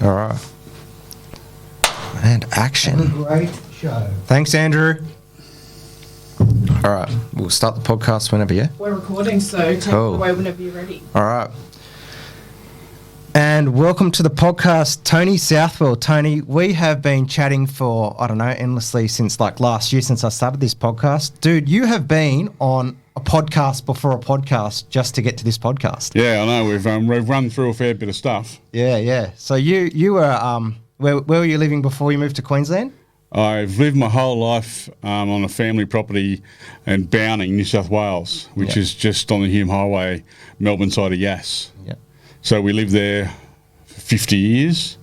All right. And action. Have a great show. Thanks, Andrew. All right. We'll start the podcast whenever, yeah? We're recording, so take it away whenever you're ready. All right. And welcome to the podcast, Tony Southwell. Tony, we have been chatting for, endlessly since like last year, since I started this podcast. Dude, you have been on a podcast before a podcast just to get to this podcast. Yeah, I know. We've run through a fair bit of stuff. Yeah. So you were, where were you living before you moved to Queensland? I've lived my whole life on a family property in Bowning, New South Wales, which is just on the Hume Highway, Melbourne side of Yass. Yeah. So we lived there for 50 years,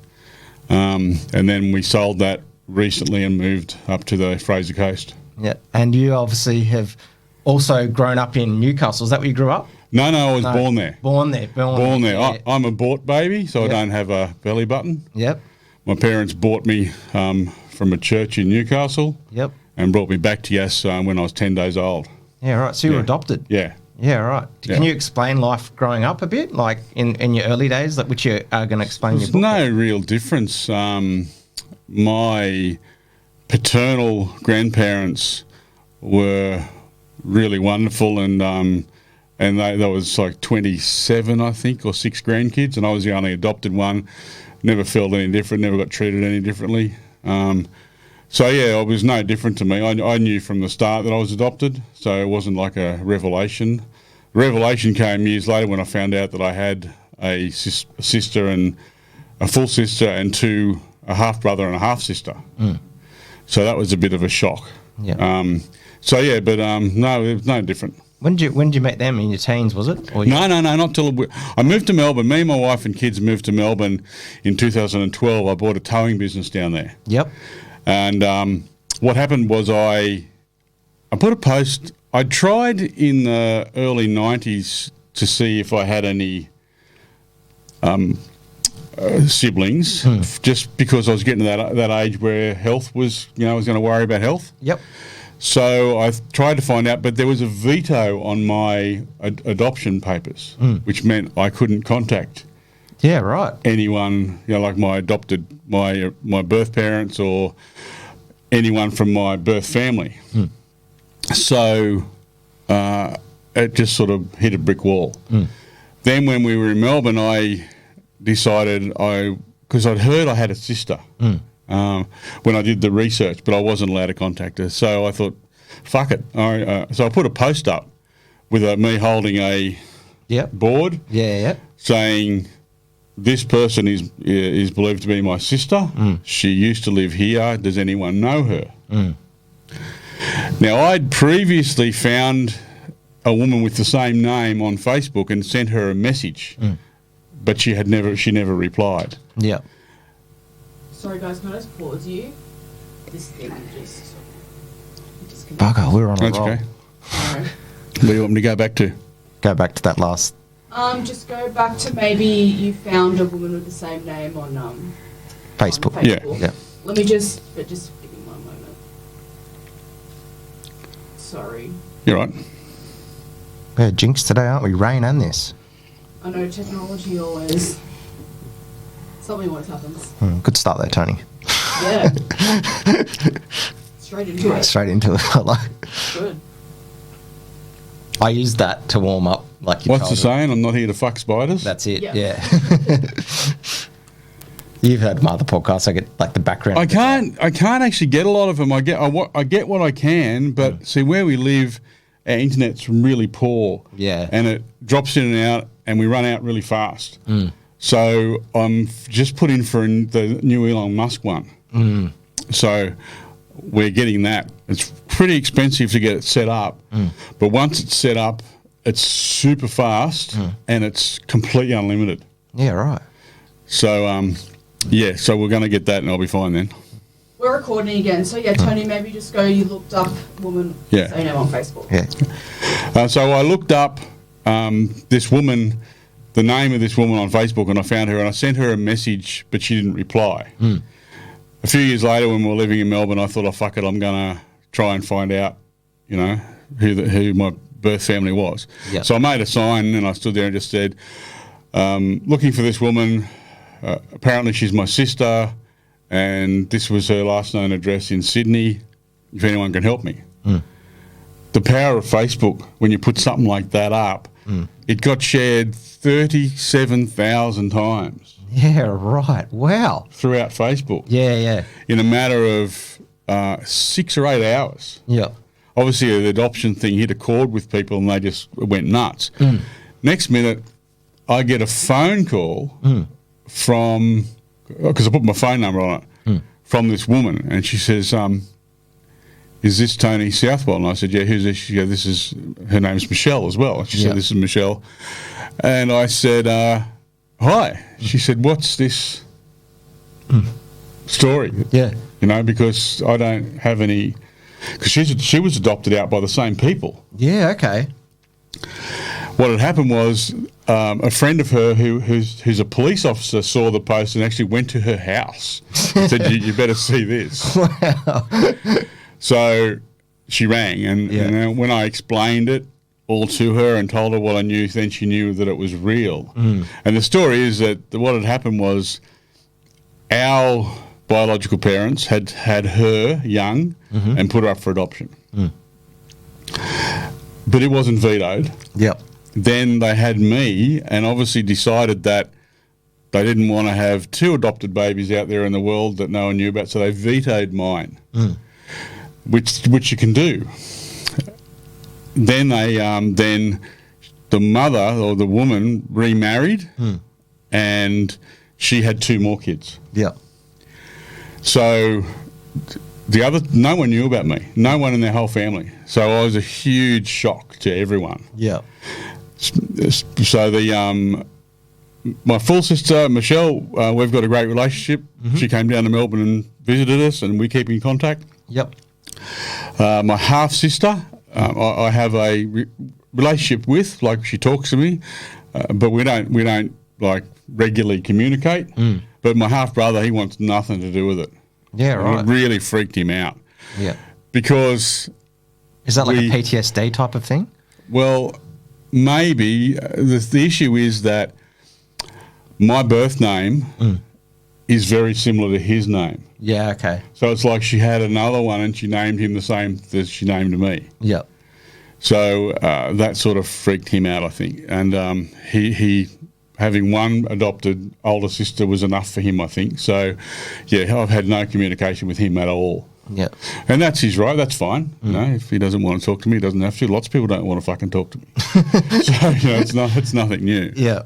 and then we sold that recently and moved up to the Fraser Coast. Yeah. And you obviously have also grown up in Newcastle. Is that where you grew up? No, I was born there. Born there. Yeah. I'm a bought baby, so Yep. I don't have a belly button. Yep. My parents bought me from a church in Newcastle. Yep. And brought me back to Yass when I was 10 days old. Yeah, right. So you were adopted. Yeah. Yeah, right. Yeah. Can you explain life growing up a bit, like in your early days, like which you are going to explain in your There's book? no real difference. My paternal grandparents were really wonderful, and there was like 27, I think, or 6 grandkids, and I was the only adopted one. Never felt any different, never got treated any differently. So, yeah, it was no different to me. I knew from the start that I was adopted, so it wasn't like a revelation. The revelation came years later when I found out that I had a sister and a full sister and a half-brother and a half-sister. Mm. So that was a bit of a shock. Yeah. No, it was no different. When did you meet them? In your teens, was it? Or No, not till I moved to Melbourne. Me and my wife and kids moved to Melbourne in 2012. I bought a towing business down there. Yep. And what happened was I put a post. I tried in the early 90s to see if I had any siblings, just because I was getting to that age where health was, I was going to worry about health. Yep. So I tried to find out, but there was a veto on my adoption papers, which meant I couldn't contact anyone, like my birth parents or anyone from my birth family. So it just sort of hit a brick wall. Then when we were in Melbourne, I decided because I'd heard I had a sister when I did the research, but I wasn't allowed to contact her. So I thought, fuck it. So I put a post up with me holding a board saying, this person is believed to be my sister. She used to live here. Does anyone know her? Now, I'd previously found a woman with the same name on Facebook and sent her a message, but she never replied. Yeah. Sorry, guys, can I just pause you? This thing just Bugger, we're on a That's roll. okay. Sorry. What do you want me to go back to? Go back to that last. Just go back to maybe you found a woman with the same name on Facebook. On Yeah. Yeah. Let me just give me 1 moment. Sorry. You're right. We're jinxed today, aren't we? Rain and this. I know technology always. Something always happens. Good start there, Tony. Yeah. Straight into it. Straight into it. I like. Good. I used that to warm up, like you What's told the me. saying? I'm not here to fuck spiders. That's it. Yeah. Yeah. You've heard my other podcasts. I get like the background. I can't actually get a lot of them. I get what I can, but see where we live, our internet's really poor. Yeah. And it drops in and out, and we run out really fast. So I'm just put in for the new Elon Musk one. So we're getting that. It's pretty expensive to get it set up, but once it's set up, it's super fast and it's completely unlimited. Yeah, right. So so we're going to get that, and I'll be fine then. We're recording again, so yeah, Tony, maybe just go. You looked up woman. Yeah. Say name on Facebook. Yeah. So I looked up this woman, the name of this woman on Facebook, and I found her, and I sent her a message, but she didn't reply. A few years later, when we were living in Melbourne, I thought, oh, fuck it, I'm going to try and find out, who my birth family was. Yep. So I made a sign, and I stood there and just said, looking for this woman, apparently she's my sister, and this was her last known address in Sydney, if anyone can help me. The power of Facebook, when you put something like that up, it got shared 37,000 times. Yeah, right. Wow. Throughout Facebook. Yeah. In a matter of 6 or 8 hours. Yeah. Obviously, the adoption thing hit a chord with people and they just went nuts. Next minute, I get a phone call from, because I put my phone number on it, from this woman, and she says, is this Tony Southwell? And I said, yeah, who's this? She goes, this is, her name's Michelle as well. She said, this is Michelle. And I said, hi. She said, what's this story? Yeah. You know, because I don't have any, because she was adopted out by the same people. Yeah, okay. What had happened was a friend of her who's a police officer saw the post and actually went to her house and said, you better see this. Wow. So she rang, and when I explained it all to her and told her what I knew, then she knew that it was real. And the story is that what had happened was our biological parents had her young and put her up for adoption. But it wasn't vetoed. Yep. Then they had me and obviously decided that they didn't want to have 2 adopted babies out there in the world that no one knew about, so they vetoed mine, which you can do. Then they then the mother or the woman remarried and she had 2 more kids. Yep. So no one knew about me. No one in their whole family. So I was a huge shock to everyone. Yeah. So my full sister Michelle, we've got a great relationship. She came down to Melbourne and visited us, and we keep in contact. Yep. My half sister, I have a relationship with. Like, she talks to me, but we don't like regularly communicate. But my half brother, he wants nothing to do with it. Yeah, right. It really freaked him out. Yeah. Because is that like a PTSD type of thing? Well, maybe. The issue is that my birth name is very similar to his name. Yeah, okay. So it's like she had another one and she named him the same as she named me. Yep. So that sort of freaked him out, I think. And he having one adopted older sister was enough for him, I think. So, yeah, I've had no communication with him at all. Yeah. And that's his right. That's fine. You know, if he doesn't want to talk to me, he doesn't have to. Lots of people don't want to fucking talk to me. So, you know, it's nothing new. Yeah.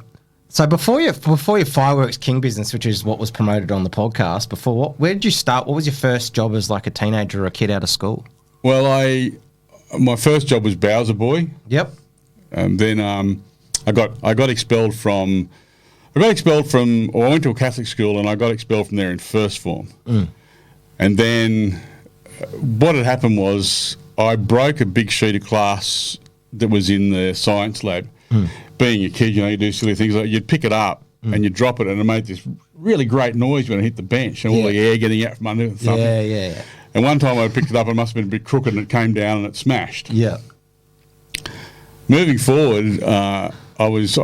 So before your Fireworks King business, which is what was promoted on the podcast, where did you start? What was your first job as like a teenager or a kid out of school? Well, my first job was Bowser Boy. Yep. And then I got expelled from. I went to a Catholic school and I got expelled from there in first form. And then what had happened was I broke a big sheet of glass that was in the science lab. Being a kid, you know, you do silly things like you'd pick it up and you'd drop it and it made this really great noise when it hit the bench and all the air getting out from under it. Yeah. And one time I picked it up, it must have been a bit crooked and it came down and it smashed. Yeah. Moving forward, I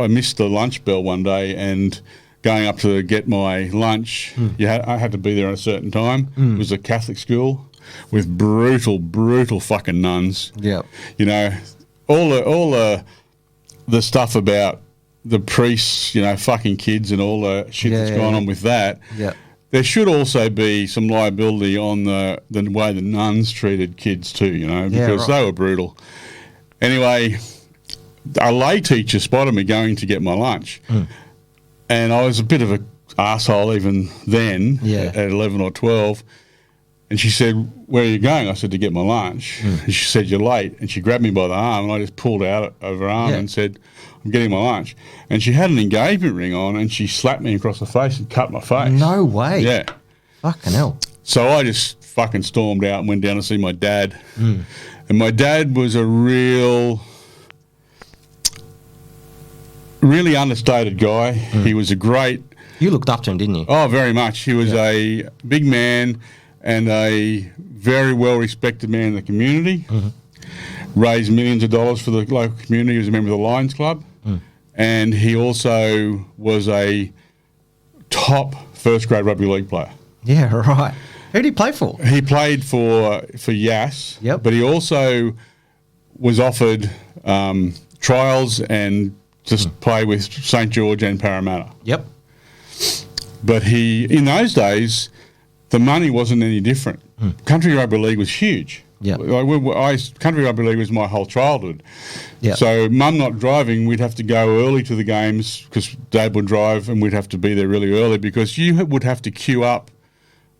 missed the lunch bell one day and going up to get my lunch, I had to be there at a certain time. It was a Catholic school with brutal fucking nuns. Yeah. You know, all the stuff about the priests, you know, fucking kids and all the shit that's gone on with that. Yeah. There should also be some liability on the way the nuns treated kids too, you know, because they were brutal. Anyway, a lay teacher spotted me going to get my lunch. And I was a bit of an arsehole even then at 11 or 12. And she said, where are you going? I said, to get my lunch. And she said, you're late. And she grabbed me by the arm and I just pulled out of her arm and said, I'm getting my lunch. And she had an engagement ring on and she slapped me across the face and cut my face. No way. Yeah. Fucking hell. So I just fucking stormed out and went down to see my dad. And my dad was a really understated guy. He was a great... You looked up to him, didn't you? Oh, very much. He was a big man and a very well-respected man in the community. Raised millions of dollars for the local community. He was a member of the Lions Club. And he also was a top first grade rugby league player. Yeah, right. Who did he play for? He played for Yass, Yep. but he also was offered trials and just play with St George and Parramatta. Yep. But in those days, the money wasn't any different. Country rugby league was huge. Yeah. Country rugby league was my whole childhood. Yeah. So Mum not driving, we'd have to go early to the games because Dad would drive, and we'd have to be there really early because you would have to queue up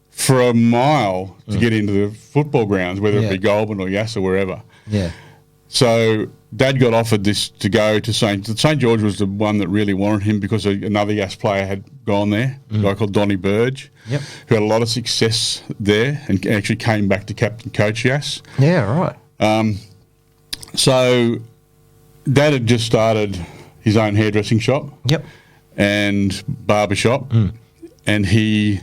for a mile to get into the football grounds, whether it be Goulburn or Yass or wherever. Yeah. So Dad got offered this to go to St George was the one that really wanted him because another Yass player had gone there, a guy called Donnie Burge, who had a lot of success there and actually came back to captain coach Yass. Yeah, right. So Dad had just started his own hairdressing shop and barber shop, and he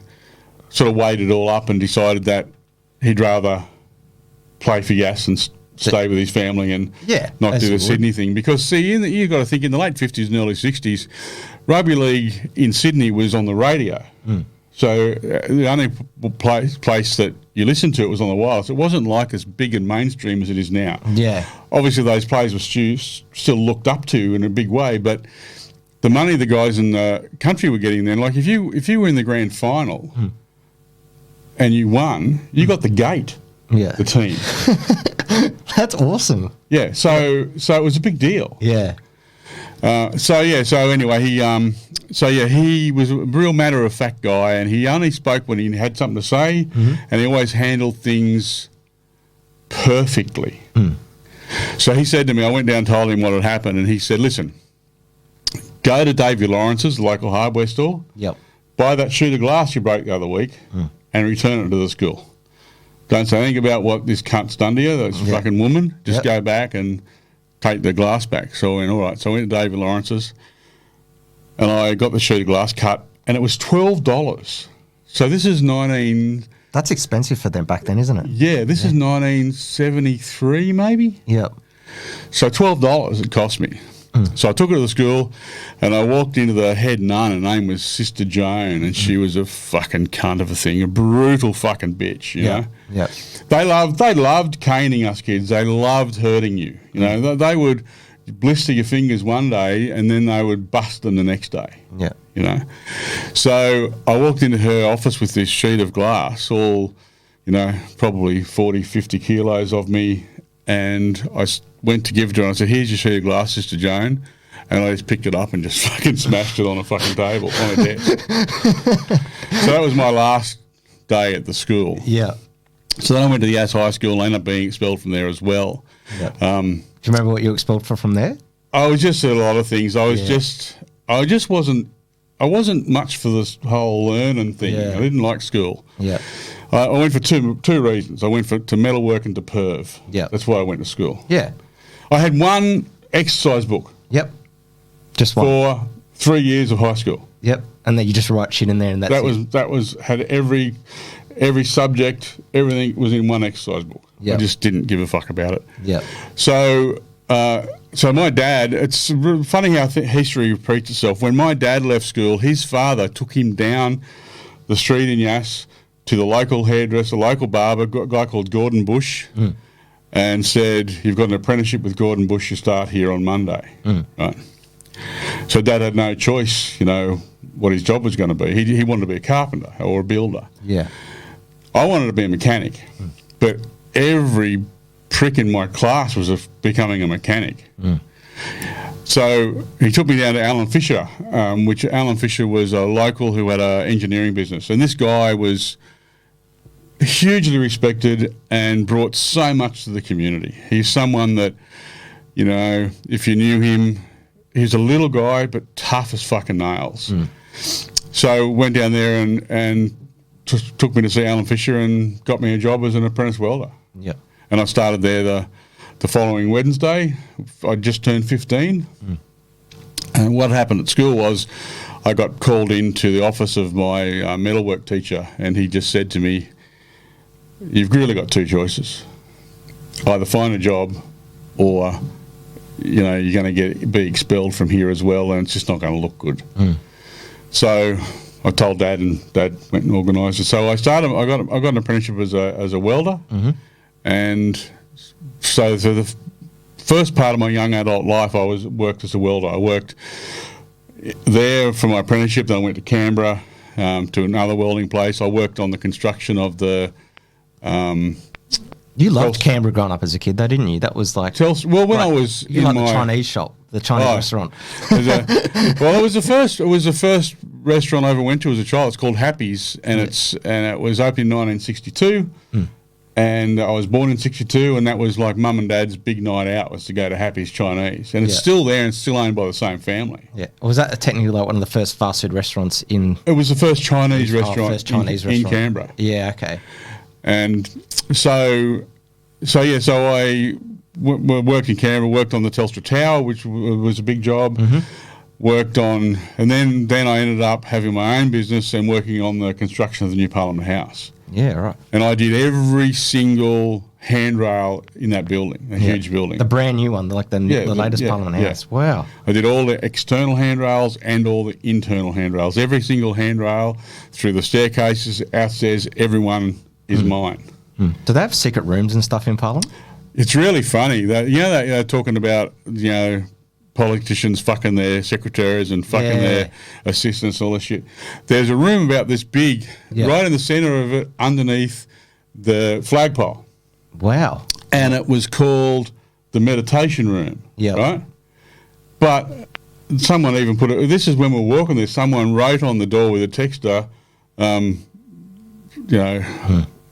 sort of weighed it all up and decided that he'd rather play for Yass and stay with his family and not do the Sydney thing. Because, see, you've got to think in the late 50s and early 60s, rugby league in Sydney was on the radio. So the only place that you listened to it was on the wireless. It wasn't like as big and mainstream as it is now. Yeah. Obviously, those players were still looked up to in a big way, but the money the guys in the country were getting then, like if you were in the grand final and you won, you got the gate, the team. That's awesome. Yeah, so it was a big deal. Yeah. So anyway, he was a real matter-of-fact guy, and he only spoke when he had something to say, and he always handled things perfectly. So he said to me, I went down and told him what had happened, and he said, listen, go to Davy Lawrence's, the local hardware store, buy that sheet of glass you broke the other week, and return it to the school. Don't say anything about what this cunt's done to you, this fucking woman. Just go back and take the glass back. So I went, all right. So I went to David Lawrence's and I got the sheet of glass cut, and it was $12. So this is 19... That's expensive for them back then, isn't it? Yeah, this is 1973 maybe? Yep. So $12 it cost me. So I took her to the school and I walked into the head nun. Her name was Sister Joan, and she was a fucking cunt of a thing, a brutal fucking bitch, you know? Yeah. They loved caning us kids. They loved hurting you. You know, they would blister your fingers one day and then they would bust them the next day. Yeah. You know? So I walked into her office with this sheet of glass, all, you know, probably 40, 50 kilos of me, and I went to give it to her and I said, here's your sheet of glass, Sister Joan. And I just picked it up and just fucking smashed it on a fucking table, on a desk. So that was my last day at the school. Yeah. So then I went to the Yass High School and ended up being expelled from there as well. Yeah. Do you remember what you were expelled from there? I was just a lot of things. I wasn't much for this whole learning thing. Yeah. I didn't like school. Yeah. I went for two reasons. I went to metalwork and to perv. Yeah. That's why I went to school. Yeah. I had one exercise book. Yep. Just one. For 3 years of high school. Yep. And then you just write shit in there, and that's had every subject, everything was in one exercise book. Yep. I just didn't give a fuck about it. Yeah. So my dad, it's funny how history repeats itself. When my dad left school, his father took him down the street in Yass to the local hairdresser, local barber, a guy called Gordon Bush, and said, you've got an apprenticeship with Gordon Bush, you start here on Monday. Right. So Dad had no choice, you know, what his job was going to be. He wanted to be a carpenter or a builder. Yeah. I wanted to be a mechanic, but every prick in my class was becoming a mechanic. So he took me down to Alan Fisher, which Alan Fisher was a local who had an engineering business. And this guy was hugely respected and brought so much to the community. He's someone that, you know, if you knew him, he's a little guy but tough as fucking nails. So went down there and took me to see Alan Fisher and got me a job as an apprentice welder. Yeah. And I started there the following Wednesday. I just turned 15. And what happened at school was I got called into the office of my metalwork teacher, and he just said to me, you've really got two choices. Either find a job or, you know, you're going to be expelled from here as well, and it's just not going to look good. So I told Dad, and Dad went and organised it. So I got an apprenticeship as a welder, and so the first part of my young adult life, I worked as a welder. I worked there for my apprenticeship. Then I went to Canberra to another welding place. I worked on the construction of the. You loved Canberra growing up as a kid, though, didn't you? That was like... I was you in the Chinese shop, the Chinese restaurant. It was the first restaurant I ever went to as a child. It's called Happy's, and it was opened in 1962, and I was born in 62, and that was like Mum and Dad's big night out, was to go to Happy's Chinese, and it's still there and still owned by the same family. Yeah. Was that technically like one of the first fast food restaurants in... It was the first Chinese restaurant in Canberra. Yeah, okay. And so I worked in Canberra, worked on the Telstra Tower, which was a big job. Worked on, and then I ended up having my own business and working on the construction of the new Parliament House. Yeah, right. And I did every single handrail in that building, a huge building. The brand new one, like the latest Parliament House. Wow. I did all the external handrails and all the internal handrails. Every single handrail, through the staircases, outstairs, everyone is mine. Do they have secret rooms and stuff in Parliament? It's really funny that they're talking about politicians fucking their secretaries and fucking their assistants and all this shit. There's a room about this big, right in the centre of it, underneath the flagpole. Wow. And it was called the meditation room. Yeah. Right? But someone even put it. This is when we were walking there. Someone wrote on the door with a texter,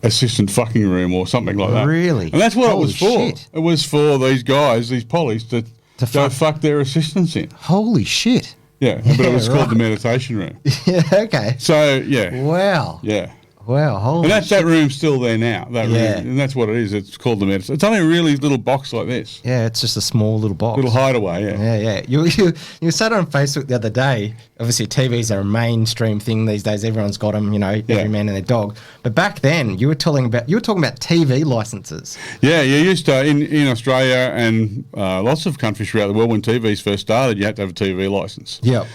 assistant fucking room or something like that. Really? And that's what Holy it was for. Shit. It was for these guys, these pollies, to go fuck their assistants in. Holy shit. Yeah, but it was called the meditation room. Yeah, okay. So, yeah. Wow. Yeah. Wow, holy And that room's still there now. That room, and that's what it is. It's called the meditation. It's only a really little box like this. Yeah, it's just a small little box. Little hideaway, Yeah. You said on Facebook the other day, obviously TVs are a mainstream thing these days. Everyone's got them, every man and their dog. But back then, you were talking about TV licenses. Yeah, you used to, in Australia and lots of countries throughout the world, when TVs first started, you had to have a TV license. Yeah.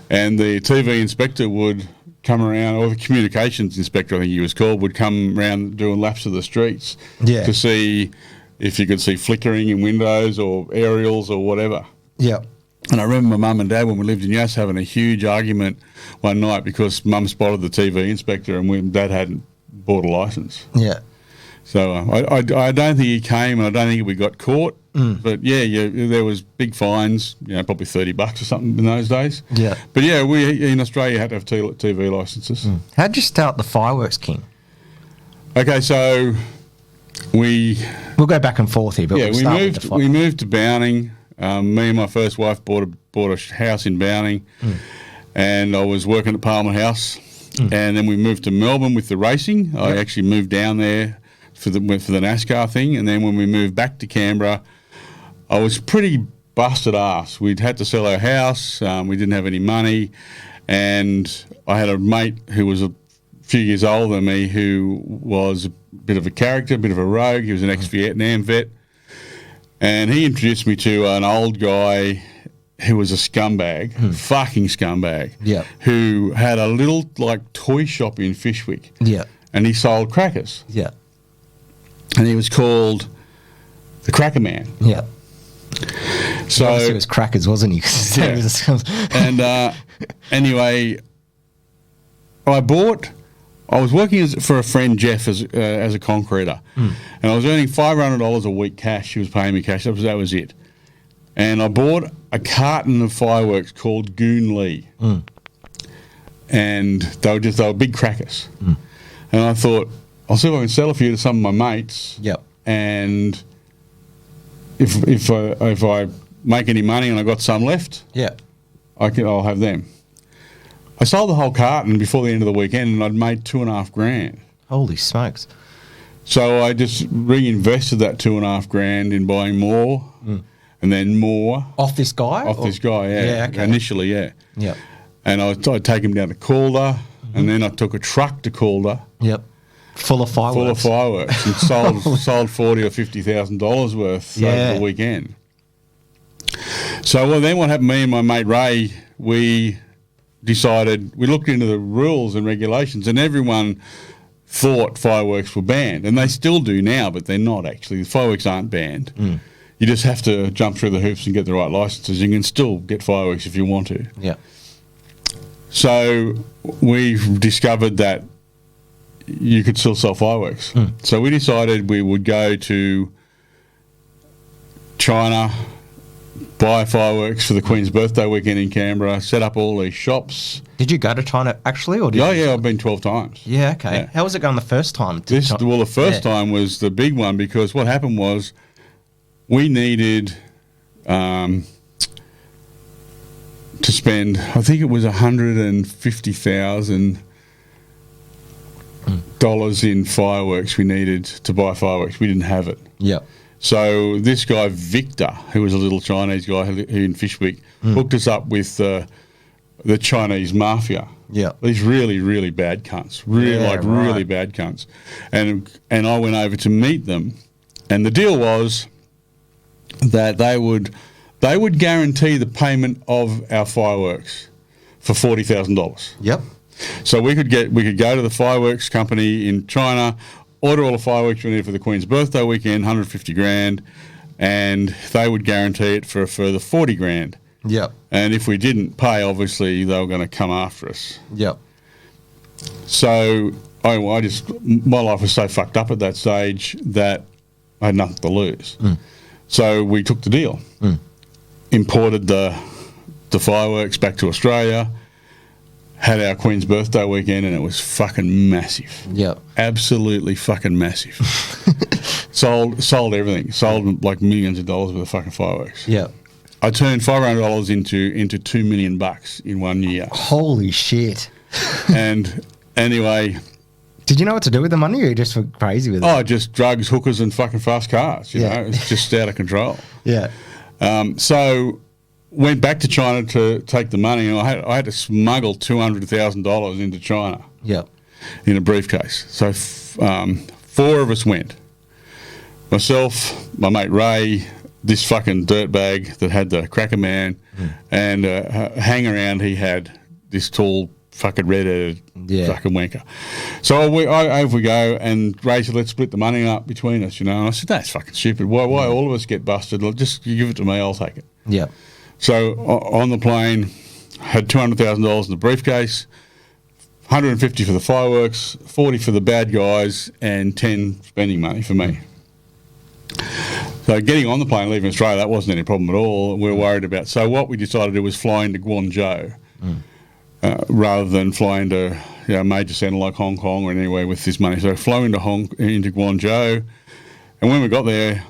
And the TV inspector would come around, or the communications inspector, I think he was called, would come around doing laps of the streets to see if you could see flickering in windows or aerials or whatever. Yeah. And I remember my mum and dad, when we lived in Yass, having a huge argument one night because mum spotted the TV inspector and dad hadn't bought a licence. Yeah. So I don't think he came, and I don't think we got caught. But there was big fines, probably $30 or something in those days. Yeah. But we in Australia had to have TV licences. How'd you start the fireworks king? Okay, so we'll go back and forth here, but we moved to Bowning. Me and my first wife bought a house in Bowning, and I was working at Parliament House. And then we moved to Melbourne with the racing. I actually moved down there for the NASCAR thing, and then when we moved back to Canberra, I was pretty busted ass. We'd had to sell our house. We didn't have any money, and I had a mate who was a few years older than me who was a bit of a character, a bit of a rogue. He was an ex-Vietnam vet, and he introduced me to an old guy who was a scumbag, fucking scumbag, who had a little toy shop in Fishwick, and he sold crackers, and he was called the Cracker Man. So obviously it was crackers, wasn't he? And anyway, I was working for a friend, Jeff, as a concreter, and I was earning $500 a week cash. He was paying me cash. That was it. And I bought a carton of fireworks called Goon Lee, and they were big crackers. And I thought, I'll see if I can sell a few to some of my mates. And if I make any money and I got some left, I'll have them. I sold the whole carton before the end of the weekend, and I'd made $2,500. Holy smokes! So I just reinvested that $2,500 in buying more, and then more off this guy. Initially, And I'd take him down to Calder, and then I took a truck to Calder. Full of fireworks. And sold $40,000 or $50,000 worth over the weekend. So then what happened? Me and my mate Ray, we decided, we looked into the rules and regulations, and everyone thought fireworks were banned, and they still do now, but they're not actually. The fireworks aren't banned. You just have to jump through the hoops and get the right licenses. You can still get fireworks if you want to. Yeah. So we've discovered that you could still sell fireworks. So we decided we would go to China, buy fireworks for the Queen's birthday weekend in Canberra, set up all these shops. Did you go to China actually? Or did you Yeah, I've been 12 times. Yeah, okay. Yeah. How was it going the first time? The first time was the big one, because what happened was we needed to spend, I think it was $150,000 in fireworks we needed to buy fireworks. We didn't have it. Yeah. So this guy, Victor, who was a little Chinese guy who in Fishwick, hooked us up with the Chinese Mafia. Yeah. These really, really bad cunts. Really bad cunts. And I went over to meet them, and the deal was that they would guarantee the payment of our fireworks for $40,000. Yep. So we could go to the fireworks company in China, order all the fireworks we needed for the Queen's birthday weekend, 150 grand, and they would guarantee it for a further 40 grand. Yep. And if we didn't pay, obviously they were going to come after us. Yep. So my life was so fucked up at that stage that I had nothing to lose. So we took the deal, imported the fireworks back to Australia, had our Queen's birthday weekend, and it was fucking massive. Yep. Absolutely fucking massive. Sold everything. Sold like millions of dollars worth of fucking fireworks. Yep. I turned $500 into $2 million in 1 year. Holy shit. And anyway, did you know what to do with the money, or you just were crazy with it? oh, just drugs, hookers, and fucking fast cars. You know, it's just out of control. Yeah. So went back to China to take the money, and I had to smuggle $200,000 into China. Yep. In a briefcase. So 4 of us went. Myself, my mate Ray, this fucking dirtbag that had the cracker man, and hang around he had this tall fucking red-headed fucking wanker. So over we go, and Ray said, let's split the money up between us, you know. And I said, that's fucking stupid. Why all of us get busted? Just give it to me, I'll take it. Yeah. So on the plane, had $200,000 in the briefcase, 150 for the fireworks, 40 for the bad guys, and 10 spending money for me. So getting on the plane, leaving Australia, that wasn't any problem at all. We were worried about. So what we decided to do was fly into Guangzhou rather than fly into a major centre like Hong Kong or anywhere with this money. So flew into Guangzhou, and when we got there,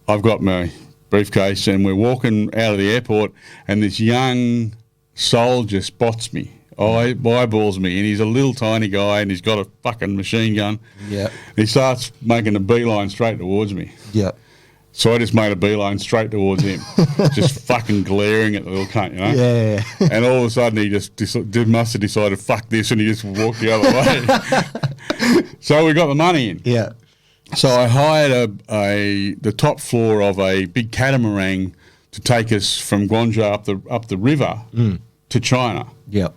I've got my briefcase, and we're walking out of the airport, and this young soldier spots me. Eyeballs me, and he's a little tiny guy, and he's got a fucking machine gun. Yeah. He starts making a beeline straight towards me. Yeah. So I just made a beeline straight towards him, just fucking glaring at the little cunt, you know? Yeah. And all of a sudden he just must have decided, fuck this, and he just walked the other way. So we got the money in. Yeah. So I hired the top floor of a big catamaran to take us from Guangzhou up the river to China. Yep.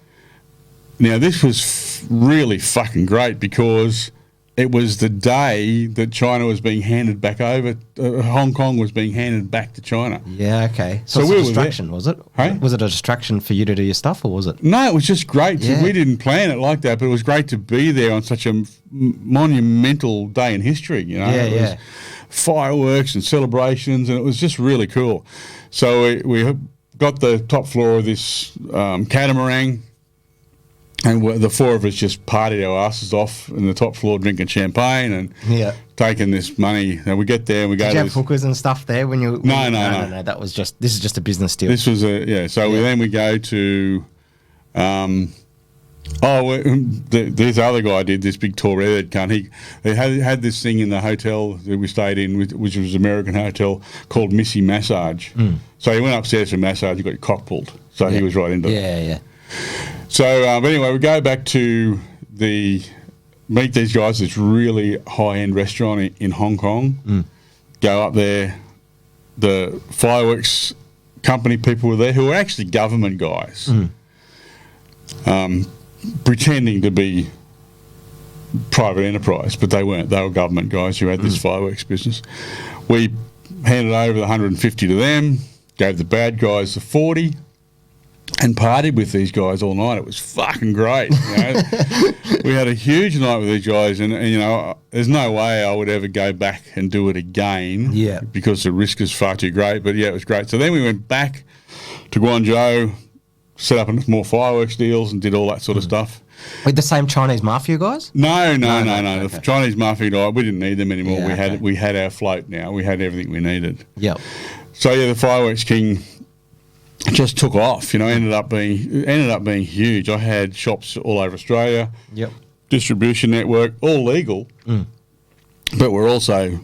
Now, this was really fucking great because it was the day that China was being handed back over, Hong Kong was being handed back to China. Yeah, okay. So we it was a were distraction, was it? Hey? Was it a distraction for you to do your stuff, or was it? No, it was just great. Yeah. We didn't plan it like that, but it was great to be there on such a monumental day in history, you know? Yeah, it was fireworks and celebrations, and it was just really cool. So we got the top floor of this catamaran, and the 4 of us just partied our asses off in the top floor, drinking champagne and taking this money. And we get there and we go Did to you have hookers and stuff there when you? No. That was this is just a business deal. This was So then we go to, this other guy did this big tour redhead cunt. He had this thing in the hotel that we stayed in, which was an American hotel called Missy Massage. So he went upstairs for a massage. He got your cock pulled. So he was right into it. Yeah. So anyway, we go back to meet these guys. This really high-end restaurant in Hong Kong. Go up there. The fireworks company people were there, who were actually government guys. pretending to be private enterprise, but they weren't. They were government guys who had this fireworks business. We handed over the 150 to them, gave the bad guys the 40, and partied with these guys all night. It was fucking great. You know? We had a huge night with these guys, and you know, there's no way I would ever go back and do it again. Yeah, because the risk is far too great. But yeah, it was great. So then we went back to Guangzhou, set up more fireworks deals, and did all that sort of stuff. With the same Chinese Mafia guys? No. Okay. The Chinese Mafia, we didn't need them anymore. Yeah, we had our float now. We had everything we needed. Yep. So yeah, the Fireworks King just took off. You know, ended up being huge. I had shops all over Australia. Yep. Distribution network, all legal. But we're also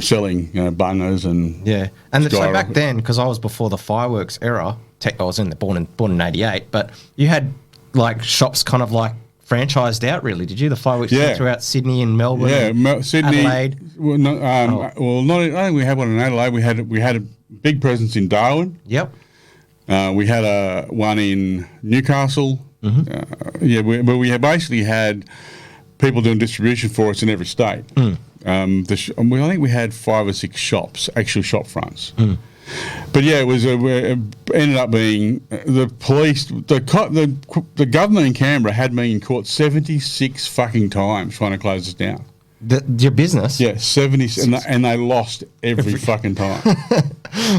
selling, you know, bungers and And so back then, because I was before the fireworks era, I was born in '88, but you had like shops kind of like franchised out, really, did you? The fireworks throughout Sydney and Melbourne, Sydney, Adelaide. Well, not. I don't think we had one in Adelaide. We had a big presence in Darwin. Yep. We had one in Newcastle. We had basically had people doing distribution for us in every state. I think we had 5 or 6 shops, actual shop fronts. But yeah, it ended up being the police, the government in Canberra had me in court 76 fucking times trying to close us down. Your business? Yeah, 70, and they lost every fucking time.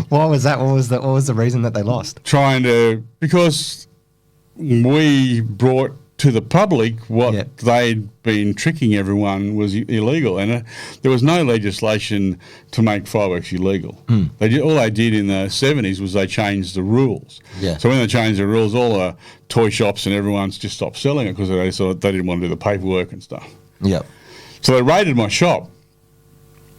Why was that? What was the reason that they lost? Because we brought to the public what they'd been tricking everyone was illegal, and there was no legislation to make fireworks illegal. All they did in the 70s was they changed the rules. Yeah. So when they changed the rules, all the toy shops and everyone's just stopped selling it because they didn't want to do the paperwork and stuff. Yep. So they raided my shop.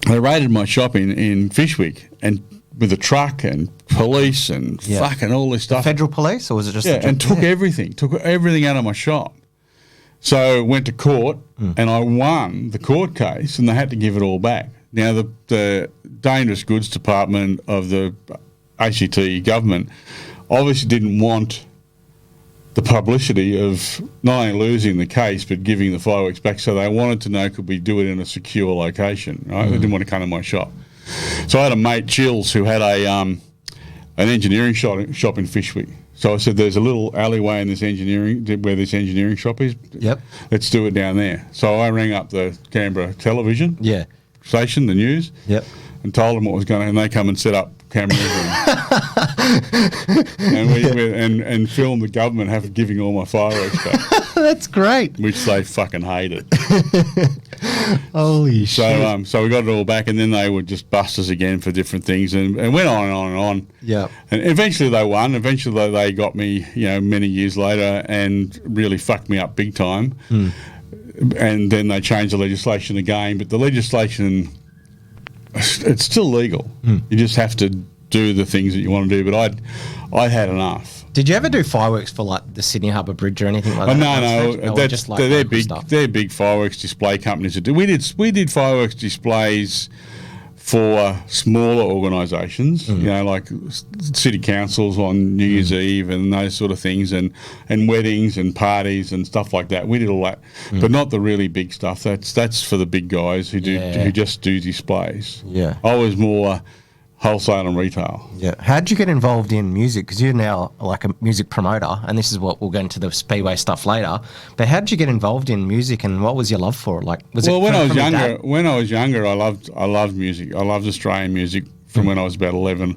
They raided my shop in Fishwick, and with a truck and police and fucking all this stuff. Federal police, or was it just? And took everything out of my shop. So went to court, and I won the court case, and they had to give it all back. Now the Dangerous Goods Department of the ACT government obviously didn't want the publicity of not only losing the case but giving the fireworks back, so they wanted to know, could we do it in a secure location, right? They didn't want to come to my shop. So I had a mate, Chills, who had an engineering shop in Fishwick. So I said, there's a little alleyway in where this engineering shop is. Yep. Let's do it down there. So I rang up the Canberra television station, the news, and told them what was going on, and they come and set up cameras and filmed the government giving all my fireworks back. That's great. Which they fucking hated. Holy shit. So we got it all back, and then they would just bust us again for different things, and went on and on and on. Yeah. And eventually they won. Eventually they got me, many years later, and really fucked me up big time. And then they changed the legislation again, but the legislation, it's still legal. You just have to do the things that you want to do. But I had enough. Did you ever do fireworks for like the Sydney Harbour Bridge or anything like that? No. They're big. Stuff? They're big fireworks display companies that do. We did fireworks displays for smaller organisations, like city councils on New Year's Eve and those sort of things, and weddings and parties and stuff like that. We did all that, but not the really big stuff. That's for the big guys who just do displays. Yeah, I was more wholesale and retail. Yeah. How did you get involved in music? Because you're now like a music promoter, and this is what we'll go into the Speedway stuff later. But how did you get involved in music, and what was your love for it? Like, when I was younger, I loved music. I loved Australian music from when I was about 11.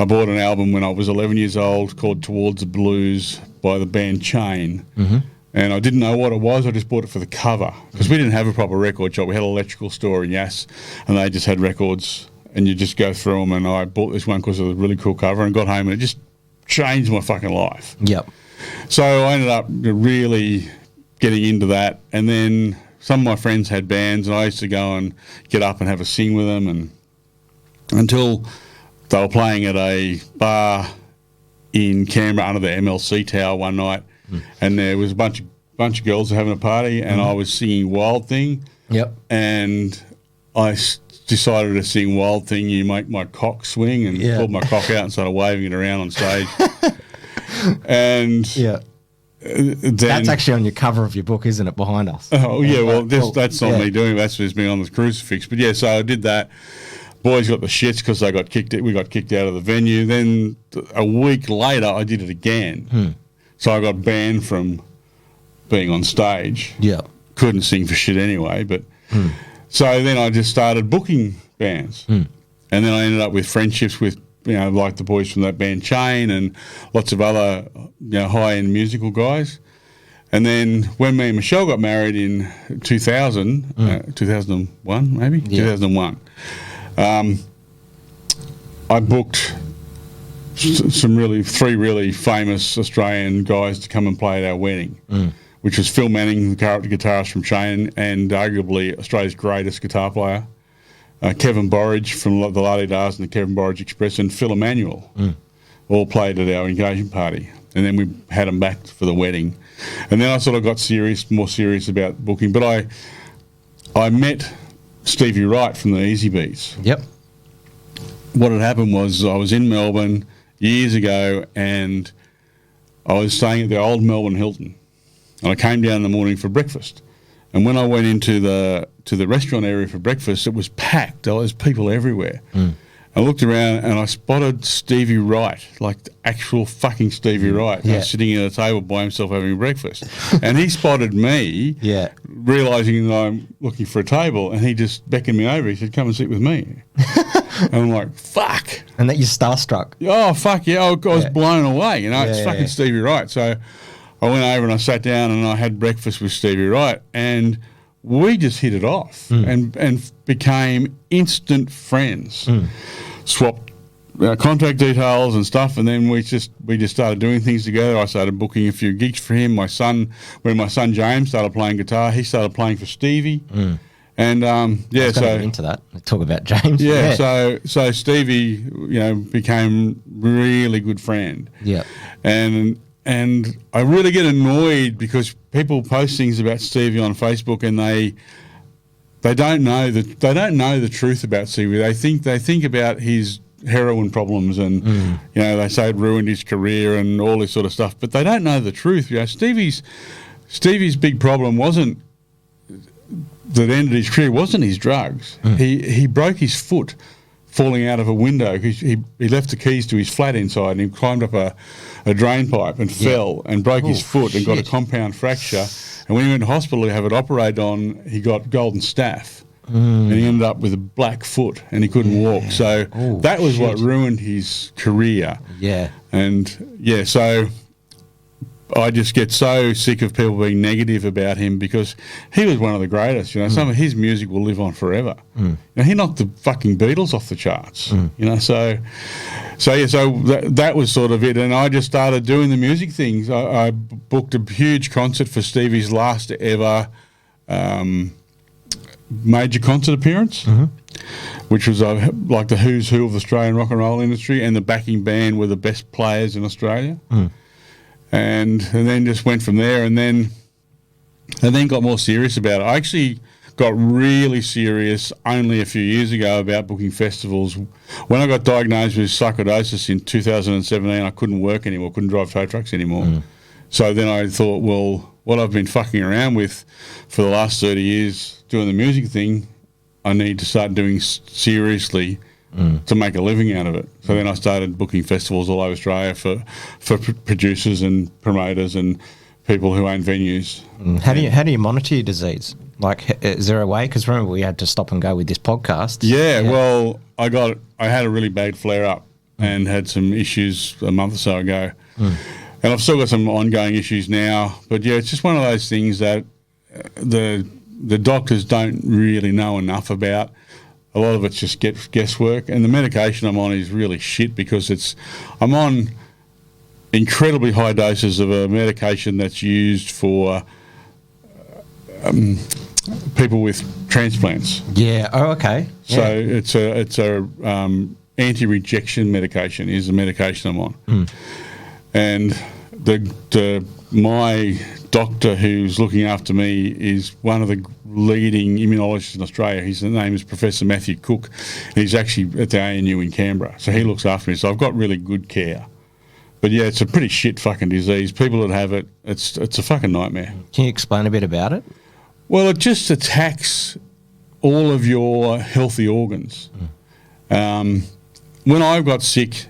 I bought an album when I was 11 years old called Towards the Blues by the band Chain. And I didn't know what it was. I just bought it for the cover because we didn't have a proper record shop. We had an electrical store in Yass, and they just had records. And you just go through them, and I bought this one because of the really cool cover, and got home, and it just changed my fucking life. Yep. So I ended up really getting into that, and then some of my friends had bands, and I used to go and get up and have a sing with them, and until they were playing at a bar in Canberra under the MLC Tower one night, and there was a bunch of girls having a party, and I was singing Wild Thing. Yep. And I decided to sing Wild Thing, You Make My Cock Swing, and pulled my cock out and started waving it around on stage. And then that's actually on your cover of your book, isn't it, behind us? Oh yeah, well that's not me doing it. That's just me on the crucifix. But yeah, so I did that. Boys got the shits because we got kicked out of the venue. Then a week later, I did it again. So I got banned from being on stage. Yeah, couldn't sing for shit anyway. But so then I just started booking bands, and then I ended up with friendships with like the boys from that band Chain and lots of other high end musical guys. And then when me and Michelle got married in 2001 maybe 2001. I booked three really famous Australian guys to come and play at our wedding, which was Phil Manning, the guitarist from Chain, and arguably Australia's greatest guitar player, Kevin Borridge from the La Di Da's and the Kevin Borridge Express, and Phil Emmanuel, all played at our engagement party. And then we had them back for the wedding. And then I sort of got more serious about booking. But I met Stevie Wright from the Easy Beats. Yep. What had happened was I was in Melbourne years ago and I was staying at the old Melbourne Hilton. And I came down in the morning for breakfast. And when I went into the restaurant area for breakfast, it was packed. There was people everywhere. I looked around and I spotted Stevie Wright, like the actual fucking Stevie Wright, sitting at a table by himself having breakfast. And he spotted me, realising that I'm looking for a table, and he just beckoned me over. He said, "Come and sit with me." And I'm like, fuck. And that you're starstruck. Oh, fuck, yeah. I was blown away, it's fucking Stevie Wright. So I went over and I sat down and I had breakfast with Stevie Wright, and we just hit it off and became instant friends. Swapped contact details and stuff, and then we just started doing things together. I started booking a few gigs for him. When my son James started playing guitar, he started playing for Stevie. And I was gonna get into that. Talk about James. So Stevie, became really good friend. Yeah. And I really get annoyed because people post things about Stevie on Facebook and they don't know the truth about Stevie. They think about his heroin problems and they say it ruined his career and all this sort of stuff, but they don't know the truth. Stevie's big problem wasn't that ended his career wasn't his drugs. He broke his foot falling out of a window. He left the keys to his flat inside and he climbed up a drain pipe and fell and broke his foot and got a compound fracture. And when he went to hospital to have it operated on, he got golden staph. And he ended up with a black foot and he couldn't walk. So that was what ruined his career. Yeah. And, so I just get so sick of people being negative about him because he was one of the greatest. Some of his music will live on forever. He knocked the fucking Beatles off the charts. So that was sort of it, and I just started doing the music things. I booked a huge concert for Stevie's last ever major concert appearance, which was like the who's who of the Australian rock and roll industry, and the backing band were the best players in Australia. And then just went from there, and then got more serious about it. I actually got really serious only a few years ago about booking festivals. When I got diagnosed with sarcoidosis in 2017, I couldn't work anymore, couldn't drive tow trucks anymore. So then I thought, well, what I've been fucking around with for the last 30 years doing the music thing, I need to start doing seriously to make a living out of it. So then I started booking festivals all over Australia for producers and promoters and people who own venues. How do you monitor your disease? Like, is there a way? Because remember, we had to stop and go with this podcast. Yeah. Well, I had a really bad flare up and had some issues a month or so ago, and I've still got some ongoing issues now. But it's just one of those things that the doctors don't really know enough about. A lot of it's just guesswork, and the medication I'm on is really shit because I'm on incredibly high doses of a medication that's used for people with transplants. Yeah. Oh, okay. So it's a anti-rejection medication is the medication I'm on, and my doctor who's looking after me is one of the leading immunologists in Australia. His name is Professor Matthew Cook, and he's actually at the ANU in Canberra. So he looks after me. So I've got really good care. But yeah, it's a pretty shit fucking disease. People that have it, it's a fucking nightmare. Can you explain a bit about it? Well, it just attacks all of your healthy organs. When I got sick,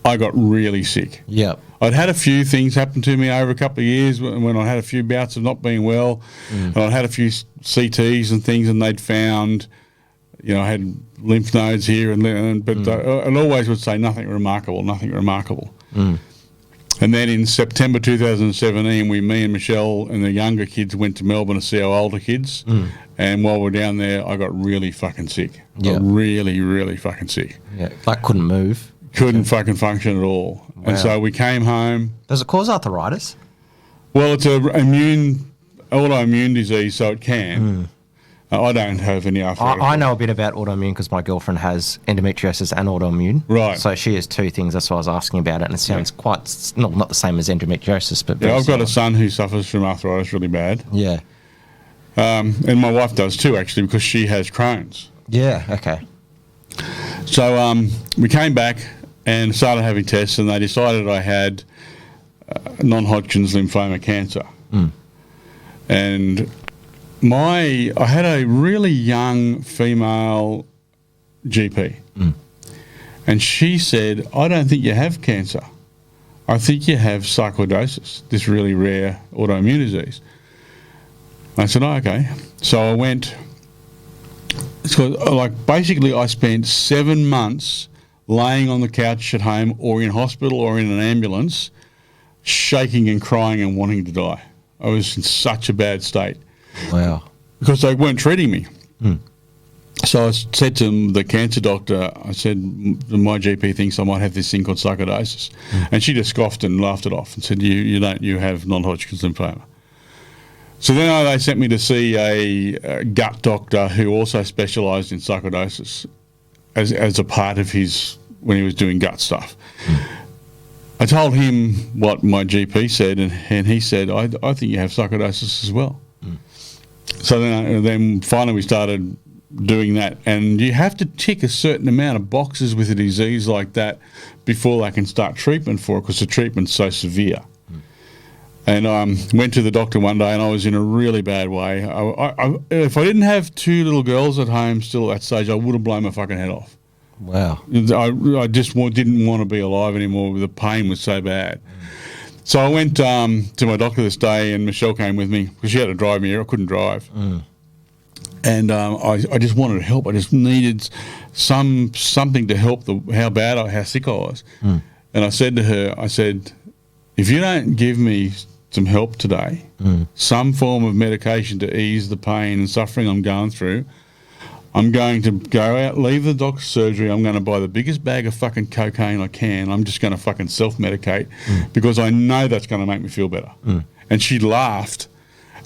I got really sick. Yeah. I'd had a few things happen to me over a couple of years when I had a few bouts of not being well, and I'd had a few CTs and things, and they'd found, I had lymph nodes here, but I always would say nothing remarkable. And then in September 2017, me and Michelle and the younger kids went to Melbourne to see our older kids, and while we're down there, I got really fucking sick. Yeah. Got really, really fucking sick. Yeah, like couldn't move. Couldn't fucking function at all. Wow. And so we came home. Does it cause arthritis? Well, it's an autoimmune disease, so it can. I don't have any arthritis. I know a bit about autoimmune because my girlfriend has endometriosis and autoimmune. Right. So she has two things. That's why I was asking about it. And it sounds quite, not the same as endometriosis, but I've got a son who suffers from arthritis really bad. Yeah. And my wife does too, actually, because she has Crohn's. Yeah, okay. So we came back and started having tests, and they decided I had non-Hodgkin's lymphoma cancer. And I had a really young female GP, and she said, I don't think you have cancer. I think you have sarcoidosis, this really rare autoimmune disease. I said, oh, okay. So I went, basically I spent 7 months laying on the couch at home or in hospital or in an ambulance, shaking and crying and wanting to die. I was in such a bad state. Wow. Because they weren't treating me. So I said to the cancer doctor, I said, my GP thinks I might have this thing called sarcoidosis. And she just scoffed and laughed it off and said, you have non-Hodgkin's lymphoma. So then they sent me to see a gut doctor who also specialised in sarcoidosis as a part of when he was doing gut stuff. I told him what my GP said, and he said, I think you have sarcoidosis as well. So then finally we started doing that, and you have to tick a certain amount of boxes with a disease like that before they can start treatment for it, because the treatment's so severe. And went to the doctor one day, and I was in a really bad way. If I didn't have two little girls at home still at that stage, I would have blown my fucking head off. Wow. I just didn't want to be alive anymore. The pain was so bad. So I went to my doctor this day, and Michelle came with me because she had to drive me here. I couldn't drive. And I just wanted to help. I just needed something to help how sick I was. And I said to her, if you don't give me some help today, some form of medication to ease the pain and suffering I'm going through, I'm going to go out, leave the doctor's surgery, I'm going to buy the biggest bag of fucking cocaine I can, I'm just going to fucking self-medicate because I know that's going to make me feel better. And she laughed,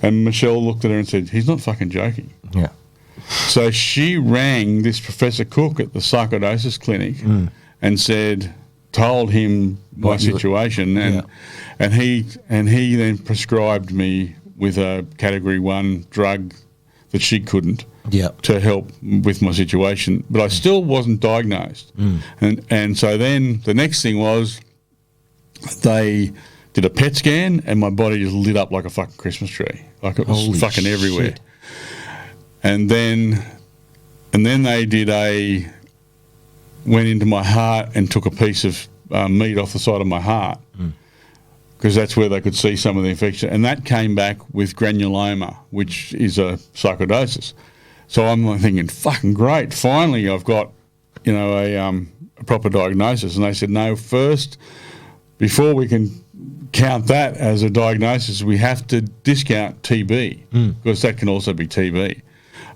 and Michelle looked at her and said, he's not fucking joking. Yeah. So she rang this Professor Cook at the sarcoidosis clinic and told him my situation, and he then prescribed me with a Category 1 drug that she couldn't to help with my situation. But I still wasn't diagnosed. And so then the next thing was they did a PET scan, and my body just lit up like a fucking Christmas tree. Like it was fucking everywhere. Shit. And then they went into my heart and took a piece of meat off the side of my heart, because that's where they could see some of the infection. And that came back with granuloma, which is a sarcoidosis. So I'm thinking, fucking great, finally I've got, a proper diagnosis. And they said, no, first, before we can count that as a diagnosis, we have to discount TB, because that can also be TB.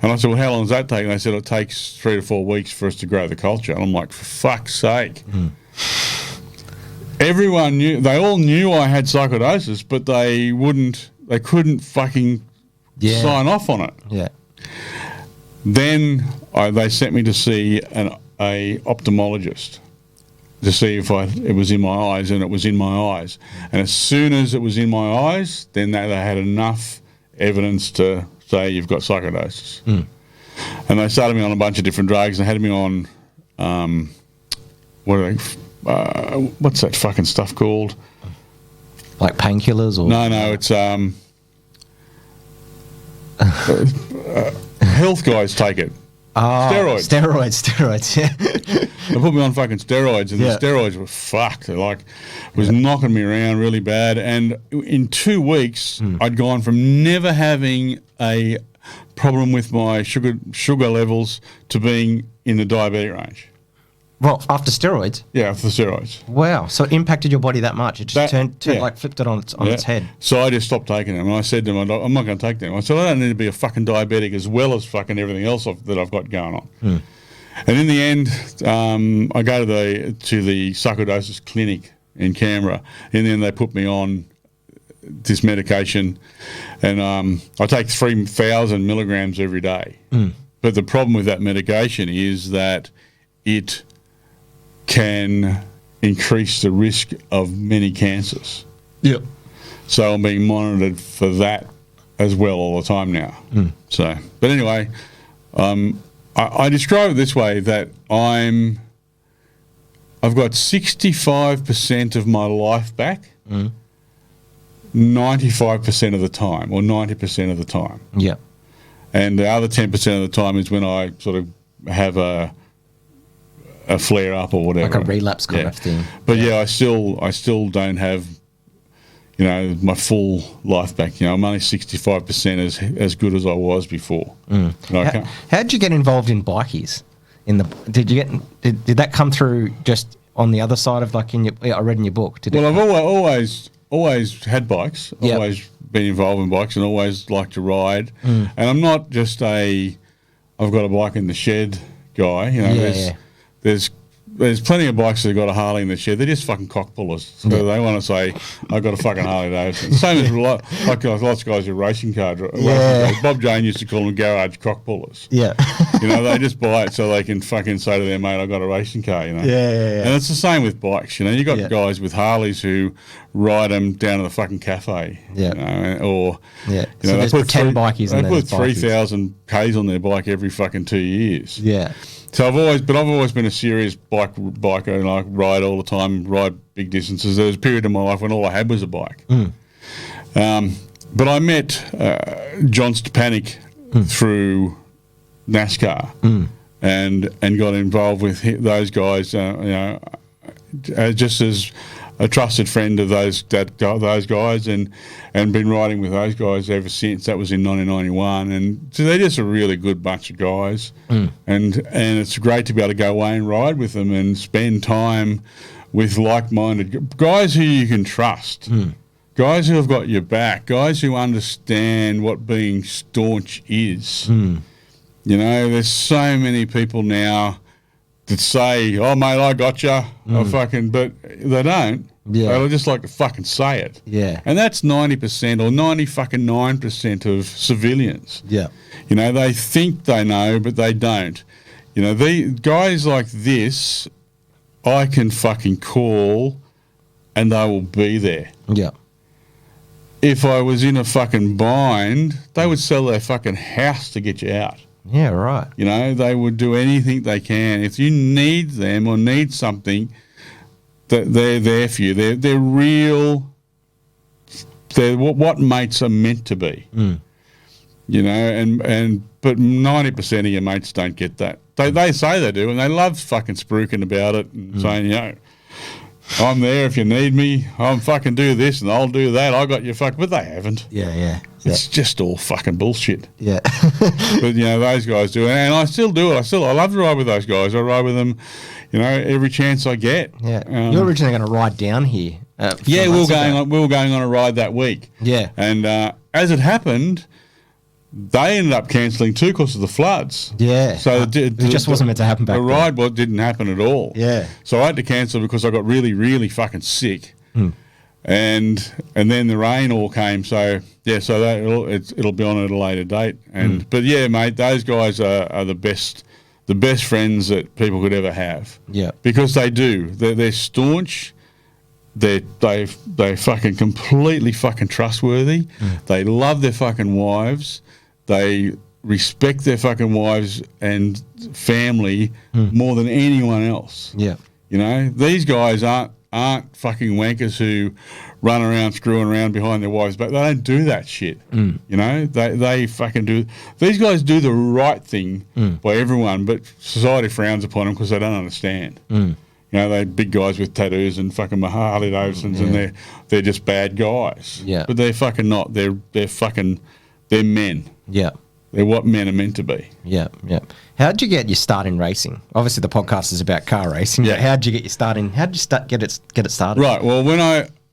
And I said, well, how long does that take? And they said, it takes 3 to 4 weeks for us to grow the culture. And I'm like, for fuck's sake. Everyone knew, they all knew I had sarcoidosis, but they couldn't fucking sign off on it. Yeah. Then they sent me to see a ophthalmologist to see if it was in my eyes, and it was in my eyes. And as soon as it was in my eyes, then they had enough evidence to say you've got sarcoidosis. And they started me on a bunch of different drugs. They had me on what's that fucking stuff called? Like painkillers or No, it's health guys take it. Steroids, yeah. They put me on fucking steroids, and the steroids were fucked. They're like, it was knocking me around really bad. And in 2 weeks, I'd gone from never having a problem with my sugar levels to being in the diabetic range. Well, after steroids? Yeah, after the steroids. Wow. So it impacted your body that much? It just flipped it on its head? So I just stopped taking them. And I said to them, I'm not going to take them. I said, I don't need to be a fucking diabetic as well as fucking everything else that I've got going on. And in the end, I go to the sarcoidosis clinic in Canberra, and then they put me on this medication, and I take 3,000 milligrams every day. But the problem with that medication is that it can increase the risk of many cancers. Yep. So I'm being monitored for that as well all the time now. So, but anyway, I describe it this way, that I've got 65% of my life back, 95% of the time, or 90% of the time. Yeah. And the other 10% of the time is when I sort of have a flare up or whatever, like a relapse kind of thing. But I still don't have, my full life back. I'm only 65% as good as I was before. How did you get involved in bikies? Did that come through just on the other side of like I read in your book? I've always had bikes. Always been involved in bikes and always liked to ride. And I'm not just I've got a bike in the shed guy. There's plenty of bikes that have got a Harley in the shed. They're just fucking cock pullers. So they want to say, I've got a fucking Harley Davidson. Same as lots of guys who racing cars. Bob Jane used to call them garage cock pullers. Yeah. They just buy it so they can fucking say to their mate, I've got a racing car, Yeah. And it's the same with bikes, You got guys with Harleys who ride them down to the fucking cafe. Yeah. So there's pretend bikies They put 3,000 Ks on their bike every fucking 2 years. Yeah. So I've always been a serious biker, and I ride all the time, ride big distances. There was a period in my life when all I had was a bike. But I met John Stepanek through NASCAR and got involved with those guys, just as a trusted friend of those guys, and been riding with those guys ever since. That was in 1991, and so they're just a really good bunch of guys, and it's great to be able to go away and ride with them and spend time with like-minded guys who you can trust, guys who have got your back, guys who understand what being staunch is. There's so many people now that say, "Oh mate, I gotcha," but they don't. Yeah, they just like to fucking say it. Yeah, and that's 90% or 99% of civilians. Yeah, they think they know, but they don't. The guys like this, I can fucking call, and they will be there. Yeah. If I was in a fucking bind, they would sell their fucking house to get you out. Yeah, right. They would do anything they can. If you need them or need something, they're there for you. They're real. They're what mates are meant to be. But 90% of your mates don't get that. They say they do, and they love fucking spruiking about it and saying, I'm there if you need me. I'm fucking do this and I'll do that. I got you fucked, but they haven't. Yeah. It's just all fucking bullshit. Yeah. But those guys do, and I still do it. I love to ride with those guys. I ride with them, every chance I get. Yeah. You're originally going to ride down here. We were going on a ride that week. Yeah. And as it happened, they ended up cancelling too because of the floods. Yeah. So it just wasn't meant to happen back then. The ride didn't happen at all. Yeah. So I had to cancel because I got really, really fucking sick. And then the rain all came. So it'll be on at a later date. And but yeah, mate, those guys are the best friends that people could ever have. Yeah. Because they do. They're staunch. They fucking completely fucking trustworthy. They love their fucking wives. They respect their fucking wives and family more than anyone else. Yeah. You know, these guys aren't fucking wankers who run around screwing around behind their wives' back. They don't do that shit. You know, they fucking do. These guys do the right thing by everyone, but society frowns upon them because they don't understand. You know, they're big guys with tattoos and fucking Harley Davidsons, and they're just bad guys. Yeah, but they're fucking not. They're men. Yeah. They're what men are meant to be. Yeah, yeah. How'd you get your start in racing? Obviously, the podcast is about car racing. Yeah. But how'd you get your start in? How'd you get it started? Right. Well, when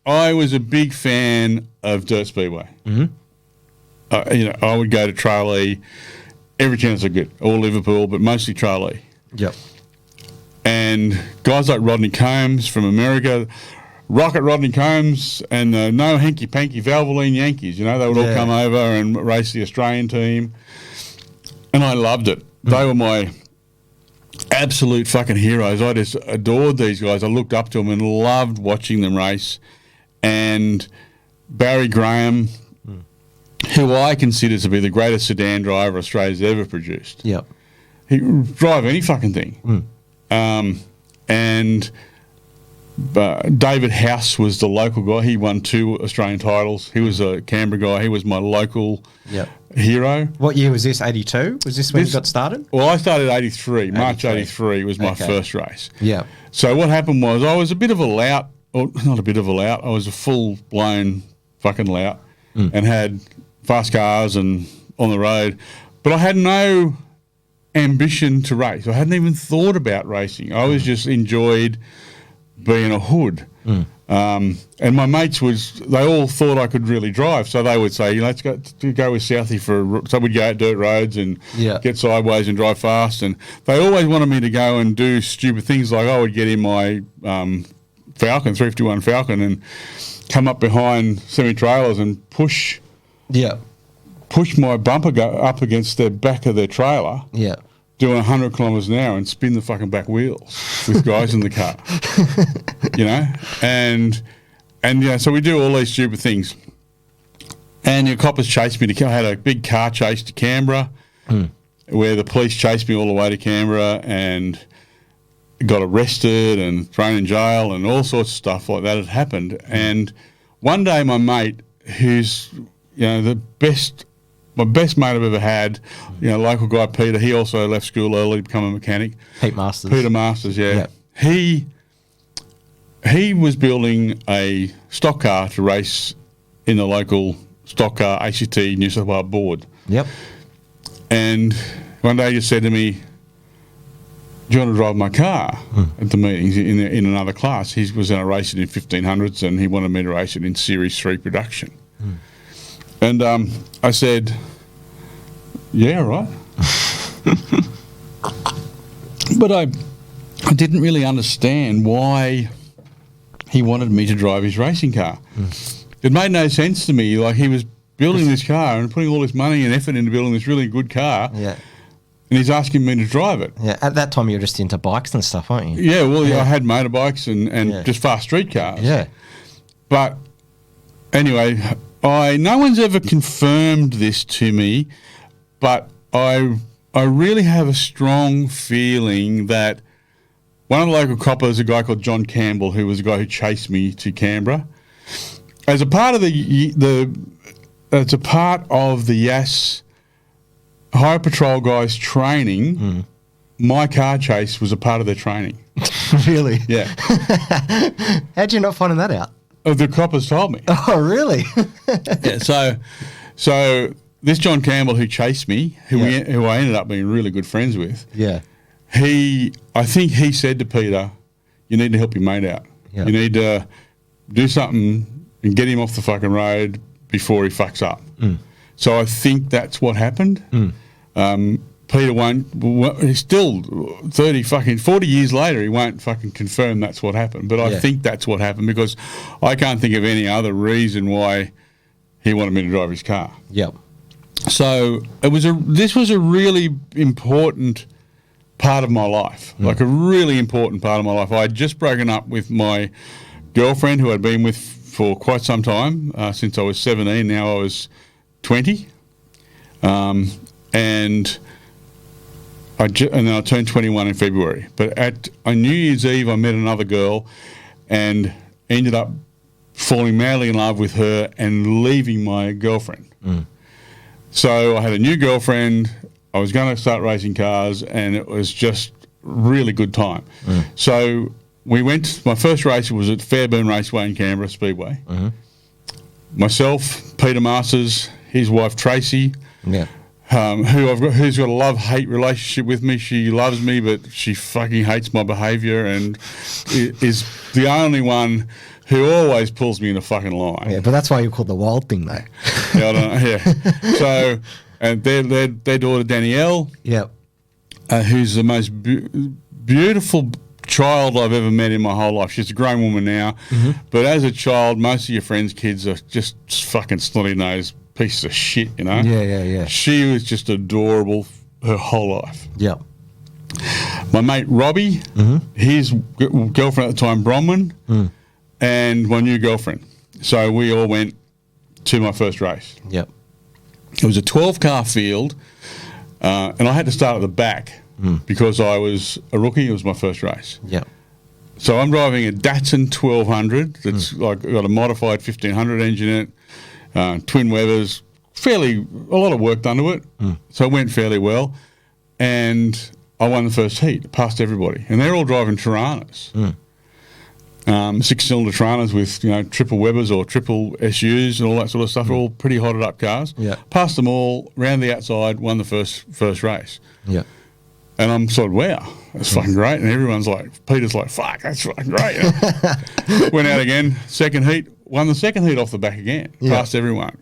I was a big fan of Dirt Speedway. You know, I would go to Tralee every chance I get, or Liverpool, but mostly Tralee. Yep. And guys like Rodney Combs from America, Rocket Rodney Combs, and no hanky panky Valvoline Yankees. You know, they would all come over and race the Australian team. And I loved it. They were my absolute fucking heroes. I just adored these guys. I looked up to them and loved watching them race. And Barry Graham, who I consider to be the greatest sedan driver Australia's ever produced. Yep. He could drive any fucking thing. And David House was the local guy. He won 2 Australian titles. He was a Canberra guy. He was my local hero. What year was this? 82? Was this when you got started? Well, I started 83. March 83 was my first race. Yeah. So what happened was I was a bit of a lout, or not a bit of a lout, I was a full-blown fucking lout and had fast cars and on the road. But I had no ambition to race. I hadn't even thought about racing. I was just enjoyed being a hood. And my mates they all thought I could really drive, so they would say, let's go with Southie so we'd go out dirt roads and get sideways and drive fast, and they always wanted me to go and do stupid things, like I would get in my Falcon, 351 Falcon, and come up behind semi-trailers and push my bumper up against the back of their trailer. Yeah. Doing 100 kilometres an hour and spin the fucking back wheels with guys in the car, you know, and yeah, so we do all these stupid things. And the coppers chased me I had a big car chase to Canberra, where the police chased me all the way to Canberra and got arrested and thrown in jail and all sorts of stuff like that had happened. And one day, my mate, who's my best mate I've ever had, local guy Peter, he also left school early to become a mechanic. Peter Masters, yeah. Yep. He was building a stock car to race in the local stock car ACT New South Wales board. Yep. And one day he just said to me, do you want to drive my car at the meetings in another class? He was going to race it in 1500s and he wanted me to race it in Series 3 production. And I said, yeah, right. But I didn't really understand why he wanted me to drive his racing car. It made no sense to me. Like, he was building this car and putting all this money and effort into building this really good car. Yeah. And he's asking me to drive it. Yeah. At that time, you were just into bikes and stuff, weren't you? Yeah. Well, I had motorbikes and just fast street cars. Yeah. But anyway, no one's ever confirmed this to me, but I really have a strong feeling that one of the local coppers, a guy called John Campbell, who was the guy who chased me to Canberra, as a part of the Yass High Patrol guys' training, my car chase was a part of their training. Really? Yeah. How'd you not find that out? The coppers told me. Oh, really? Yeah. So this John Campbell who chased me, who I ended up being really good friends with. Yeah. I think he said to Peter, "You need to help your mate out. Yep. You need to do something and get him off the fucking road before he fucks up." So I think that's what happened. Peter won't. He's still 40 years later. He won't fucking confirm that's what happened. But I think that's what happened, because I can't think of any other reason why he wanted me to drive his car. Yep. So this was a really important part of my life, like a really important part of my life. I had just broken up with my girlfriend, who I'd been with for quite some time, since I was 17. Now I was 20, and and then I turned 21 in February. But on New Year's Eve, I met another girl and ended up falling madly in love with her and leaving my girlfriend. So I had a new girlfriend. I was going to start racing cars, and it was just really good time. So we went. My first race was at Fairburn Raceway in Canberra Speedway. Myself, Peter Masters, his wife Tracy, who's got a love-hate relationship with me. She loves me, but she fucking hates my behaviour and is the only one who always pulls me in a fucking line. Yeah, but that's why you call the wild thing, though. Yeah, I don't know. Yeah. So, and their daughter Danielle, who's the most beautiful child I've ever met in my whole life. She's a grown woman now, but as a child, most of your friends' kids are just fucking snotty-nosed pieces of shit, you know? Yeah. She was just adorable her whole life. Yeah. My mate Robbie, his girlfriend at the time, Bronwyn, and my new girlfriend. So we all went to my first race. Yep. It was a 12-car field, and I had to start at the back because I was a rookie. It was my first race. Yep. So I'm driving a Datsun 1200 that's like got a modified 1500 engine in it, twin Webers, a lot of work done to it. So it went fairly well, and I won the first heat, passed everybody, and they're all driving Tiranas. 6-cylinder Tiranas with triple Webers or triple SUs and all that sort of stuff. All pretty hotted up cars. Yeah. Passed them all, round the outside, won the first race. Yeah. And I'm sort of, wow, that's fucking great. And everyone's like, Peter's like, fuck, that's fucking great. Went out again, second heat, won the second heat off the back again. Passed everyone.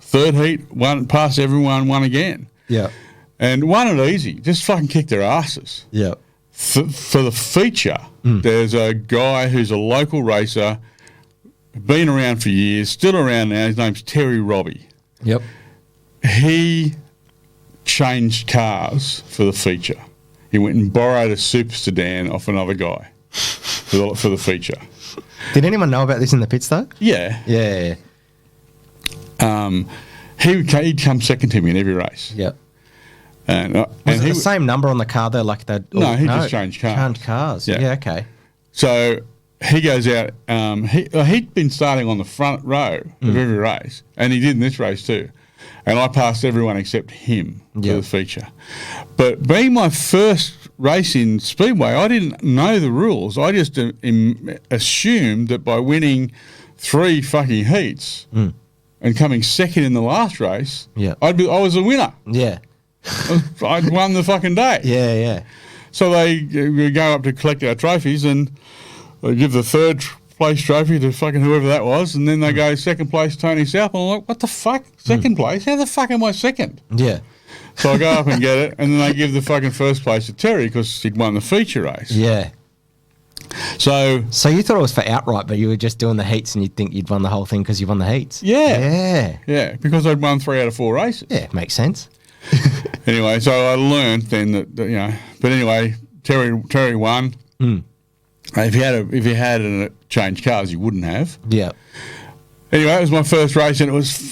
Third heat, passed everyone, won again. Yeah. And won it easy. Just fucking kicked their asses. Yeah. For the feature, there's a guy who's a local racer, been around for years, still around now. His name's Terry Robbie. Yep. He changed cars for the feature. He went and borrowed a super sedan off another guy for the feature. Did anyone know about this in the pits, though? Yeah. Yeah. He'd come second to me in every race. Yep. And Was it the same number on the car, though? Like that? No, he just changed cars. Changed cars. Yeah, okay. So he goes out. He'd been starting on the front row of every race, and he did in this race too. And I passed everyone except him for the feature. But being my first race in Speedway, I didn't know the rules. I just assumed that by winning 3 fucking heats and coming second in the last race, I was a winner. Yeah. I'd won the fucking day. Yeah. So they go up to collect our trophies and they give the third place trophy to fucking whoever that was, and then they go second place Tony Southwell. I'm like, what the fuck? Second place? How the fuck am I second? Yeah. So I go up and get it, and then they give the fucking first place to Terry because he'd won the feature race. Yeah. So you thought it was for outright, but you were just doing the heats and you'd think you'd won the whole thing because you won the heats? Yeah, because I'd won 3 out of 4 races. Yeah, makes sense. Anyway, so I learned then that but anyway, Terry won. If he had changed cars, you wouldn't have. Yeah. Anyway, it was my first race, and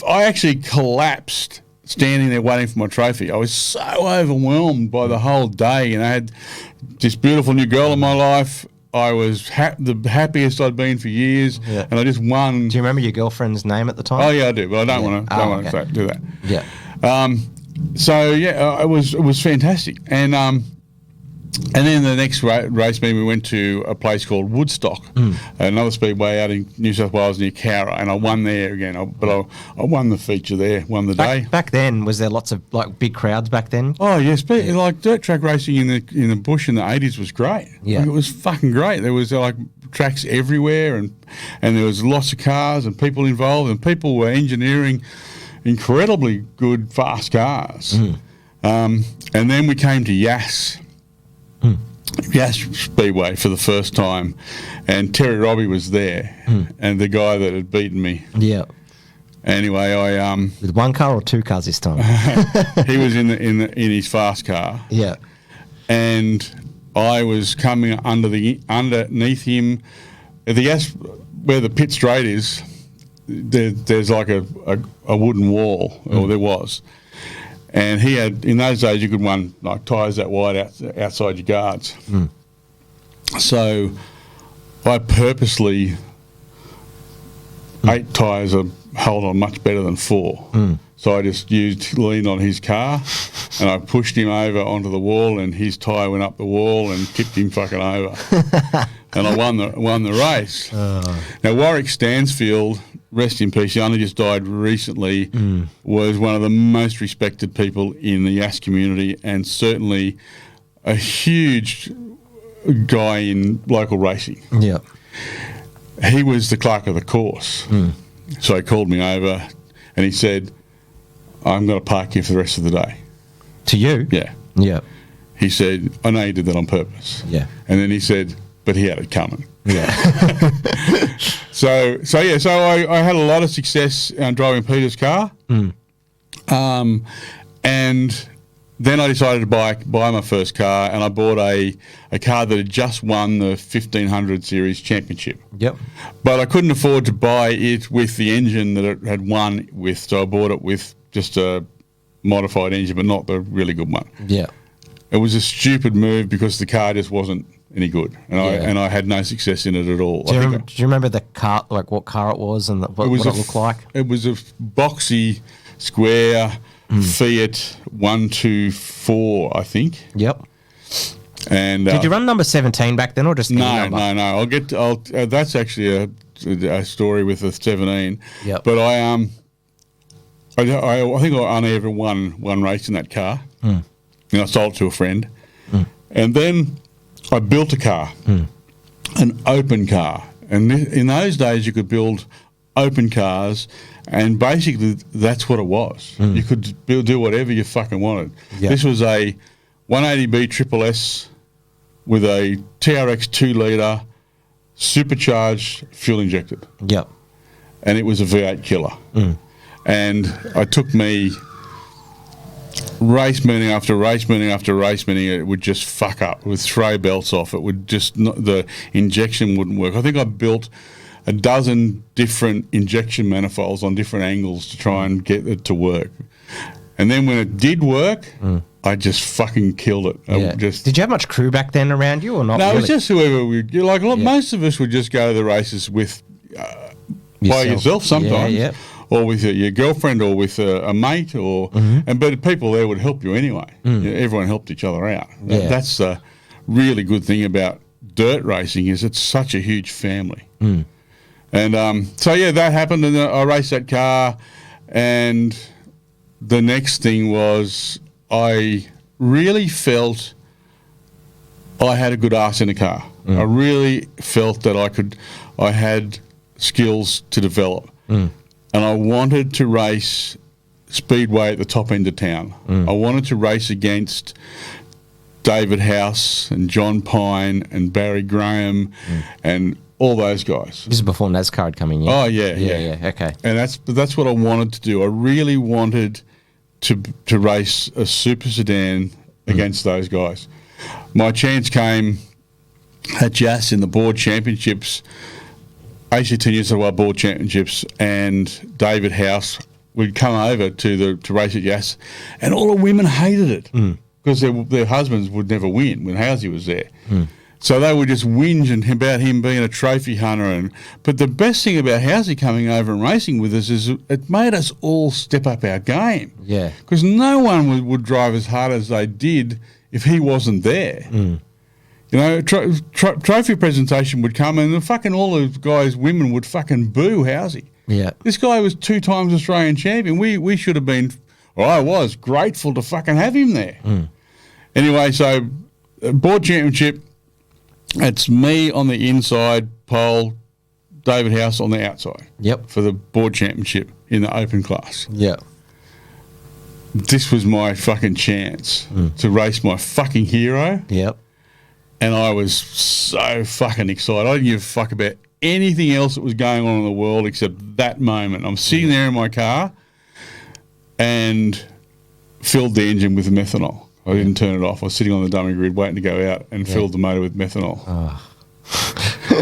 I actually collapsed standing there waiting for my trophy. I was so overwhelmed by the whole day, and I had this beautiful new girl in my life. I was the happiest I'd been for years, and I just won. Do you remember your girlfriend's name at the time? Oh yeah, I do, but I don't want to do that. Yeah. It was fantastic, and then the next race meeting, we went to a place called Woodstock, another speedway out in New South Wales near Cowra, and I won there again. I won the feature there, won the day. Back then, was there lots of big crowds back then? Oh yes, like dirt track racing in the bush in the 80s was great. Yeah, it was fucking great. There was tracks everywhere, and there was lots of cars and people involved, and people were engineering incredibly good fast cars. And then we came to Yass Speedway for the first time, and Terry Robbie was there, and the guy that had beaten me. Yeah. Anyway, with 1 car or 2 cars this time. He was in his fast car. Yeah. And I was coming underneath him. Where the pit straight is, there's like a wooden wall, or there was. And he had, in those days, you could run like tyres that wide outside your guards. So I purposely 8 tyres hold on much better than 4. So I just leaned on his car and I pushed him over onto the wall and his tyre went up the wall and tipped him fucking over. And I won the race. Now, Warwick Stansfield, rest in peace, he only just died recently, was one of the most respected people in the Yass community and certainly a huge guy in local racing. Yeah. He was the clerk of the course. So he called me over and he said, I'm going to park here for the rest of the day. To you? Yeah. Yeah. He said, I know you did that on purpose. Yeah. And then he said, but he had it coming. Yeah. So I had a lot of success driving Peter's car. And then I decided to buy my first car, and I bought a car that had just won the 1500 Series Championship. Yep. But I couldn't afford to buy it with the engine that it had won with, so I bought it with just a modified engine, but not the really good one. Yeah. It was a stupid move because the car just wasn't any good, and I had no success in it at all. Do you remember the car, like what car it was and what it looked like? It was a boxy, square Fiat 124, I think. Yep. And did you run number 17 back then, or just no? That's actually a story with the 17. Yep. But I think I only ever won one race in that car. And I sold it to a friend. And then I built a car, an open car. And in those days, you could build open cars, and basically that's what it was. You could do whatever you fucking wanted. Yep. This was a 180B Triple S with a TRX 2-litre supercharged fuel injected. Yep. And it was a V8 killer. And it took me race meeting after race meeting after race meeting, it would just fuck up. It would throw belts off. It would just the injection wouldn't work. I think I built a dozen different injection manifolds on different angles to try and get it to work. And then when it did work, I just fucking killed it. Did you have much crew back then around you or not? No, really? it was just whoever most of us would just go to the races with by yourself sometimes. Or with your girlfriend, or with a mate, but people there would help you anyway. Everyone helped each other out. That's the really good thing about dirt racing, is it's such a huge family. And that happened, and I raced that car, and the next thing was I really felt I had a good arse in the car. I really felt that I had skills to develop. And I wanted to race speedway at the top end of town. I wanted to race against David House and John Pine and Barry Graham and all those guys. This is before NASCAR had come in, Oh, yeah. Okay. And that's what I wanted to do. I really wanted to race a super sedan against those guys. My chance came at Yass in the board championships, ACT New South Wales Board Championships, and David House would come over to race at Yass, and all the women hated it because their husbands would never win when Housey was there. So they would just whinge about him being a trophy hunter. But the best thing about Housey coming over and racing with us is it made us all step up our game. Yeah. Because no one would drive as hard as they did if he wasn't there. You know, trophy presentation would come, and fucking all the guys, women would fucking boo Housey. Yeah. This guy was 2 times Australian champion. We should have been, or I was, grateful to fucking have him there. Anyway, so board championship, it's me on the inside pole, David House on the outside. Yep. For the board championship in the open class. Yeah. This was my fucking chance to race my fucking hero. Yep. And I was so fucking excited. I didn't give a fuck about anything else that was going on in the world except that moment. I'm sitting there in my car and filled the engine with methanol. I didn't turn it off. I was sitting on the dummy grid waiting to go out and filled the motor with methanol.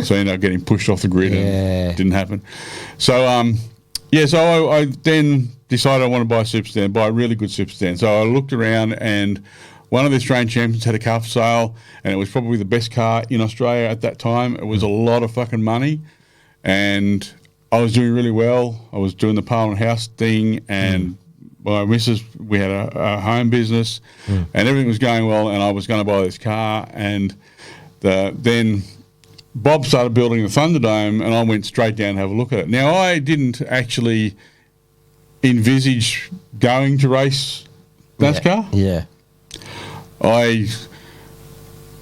So I ended up getting pushed off the grid and it didn't happen. So, so I then decided I want to buy a super stand, buy a really good super stand. So I looked around, and one of the Australian champions had a car for sale, and it was probably the best car in Australia at that time. It was a lot of fucking money, and I was doing really well. I was doing the Parliament House thing, and my missus, we had a home business, and everything was going well, and I was going to buy this car, and then Bob started building the Thunderdome, and I went straight down to have a look at it. Now, I didn't actually envisage going to race NASCAR. Yeah. I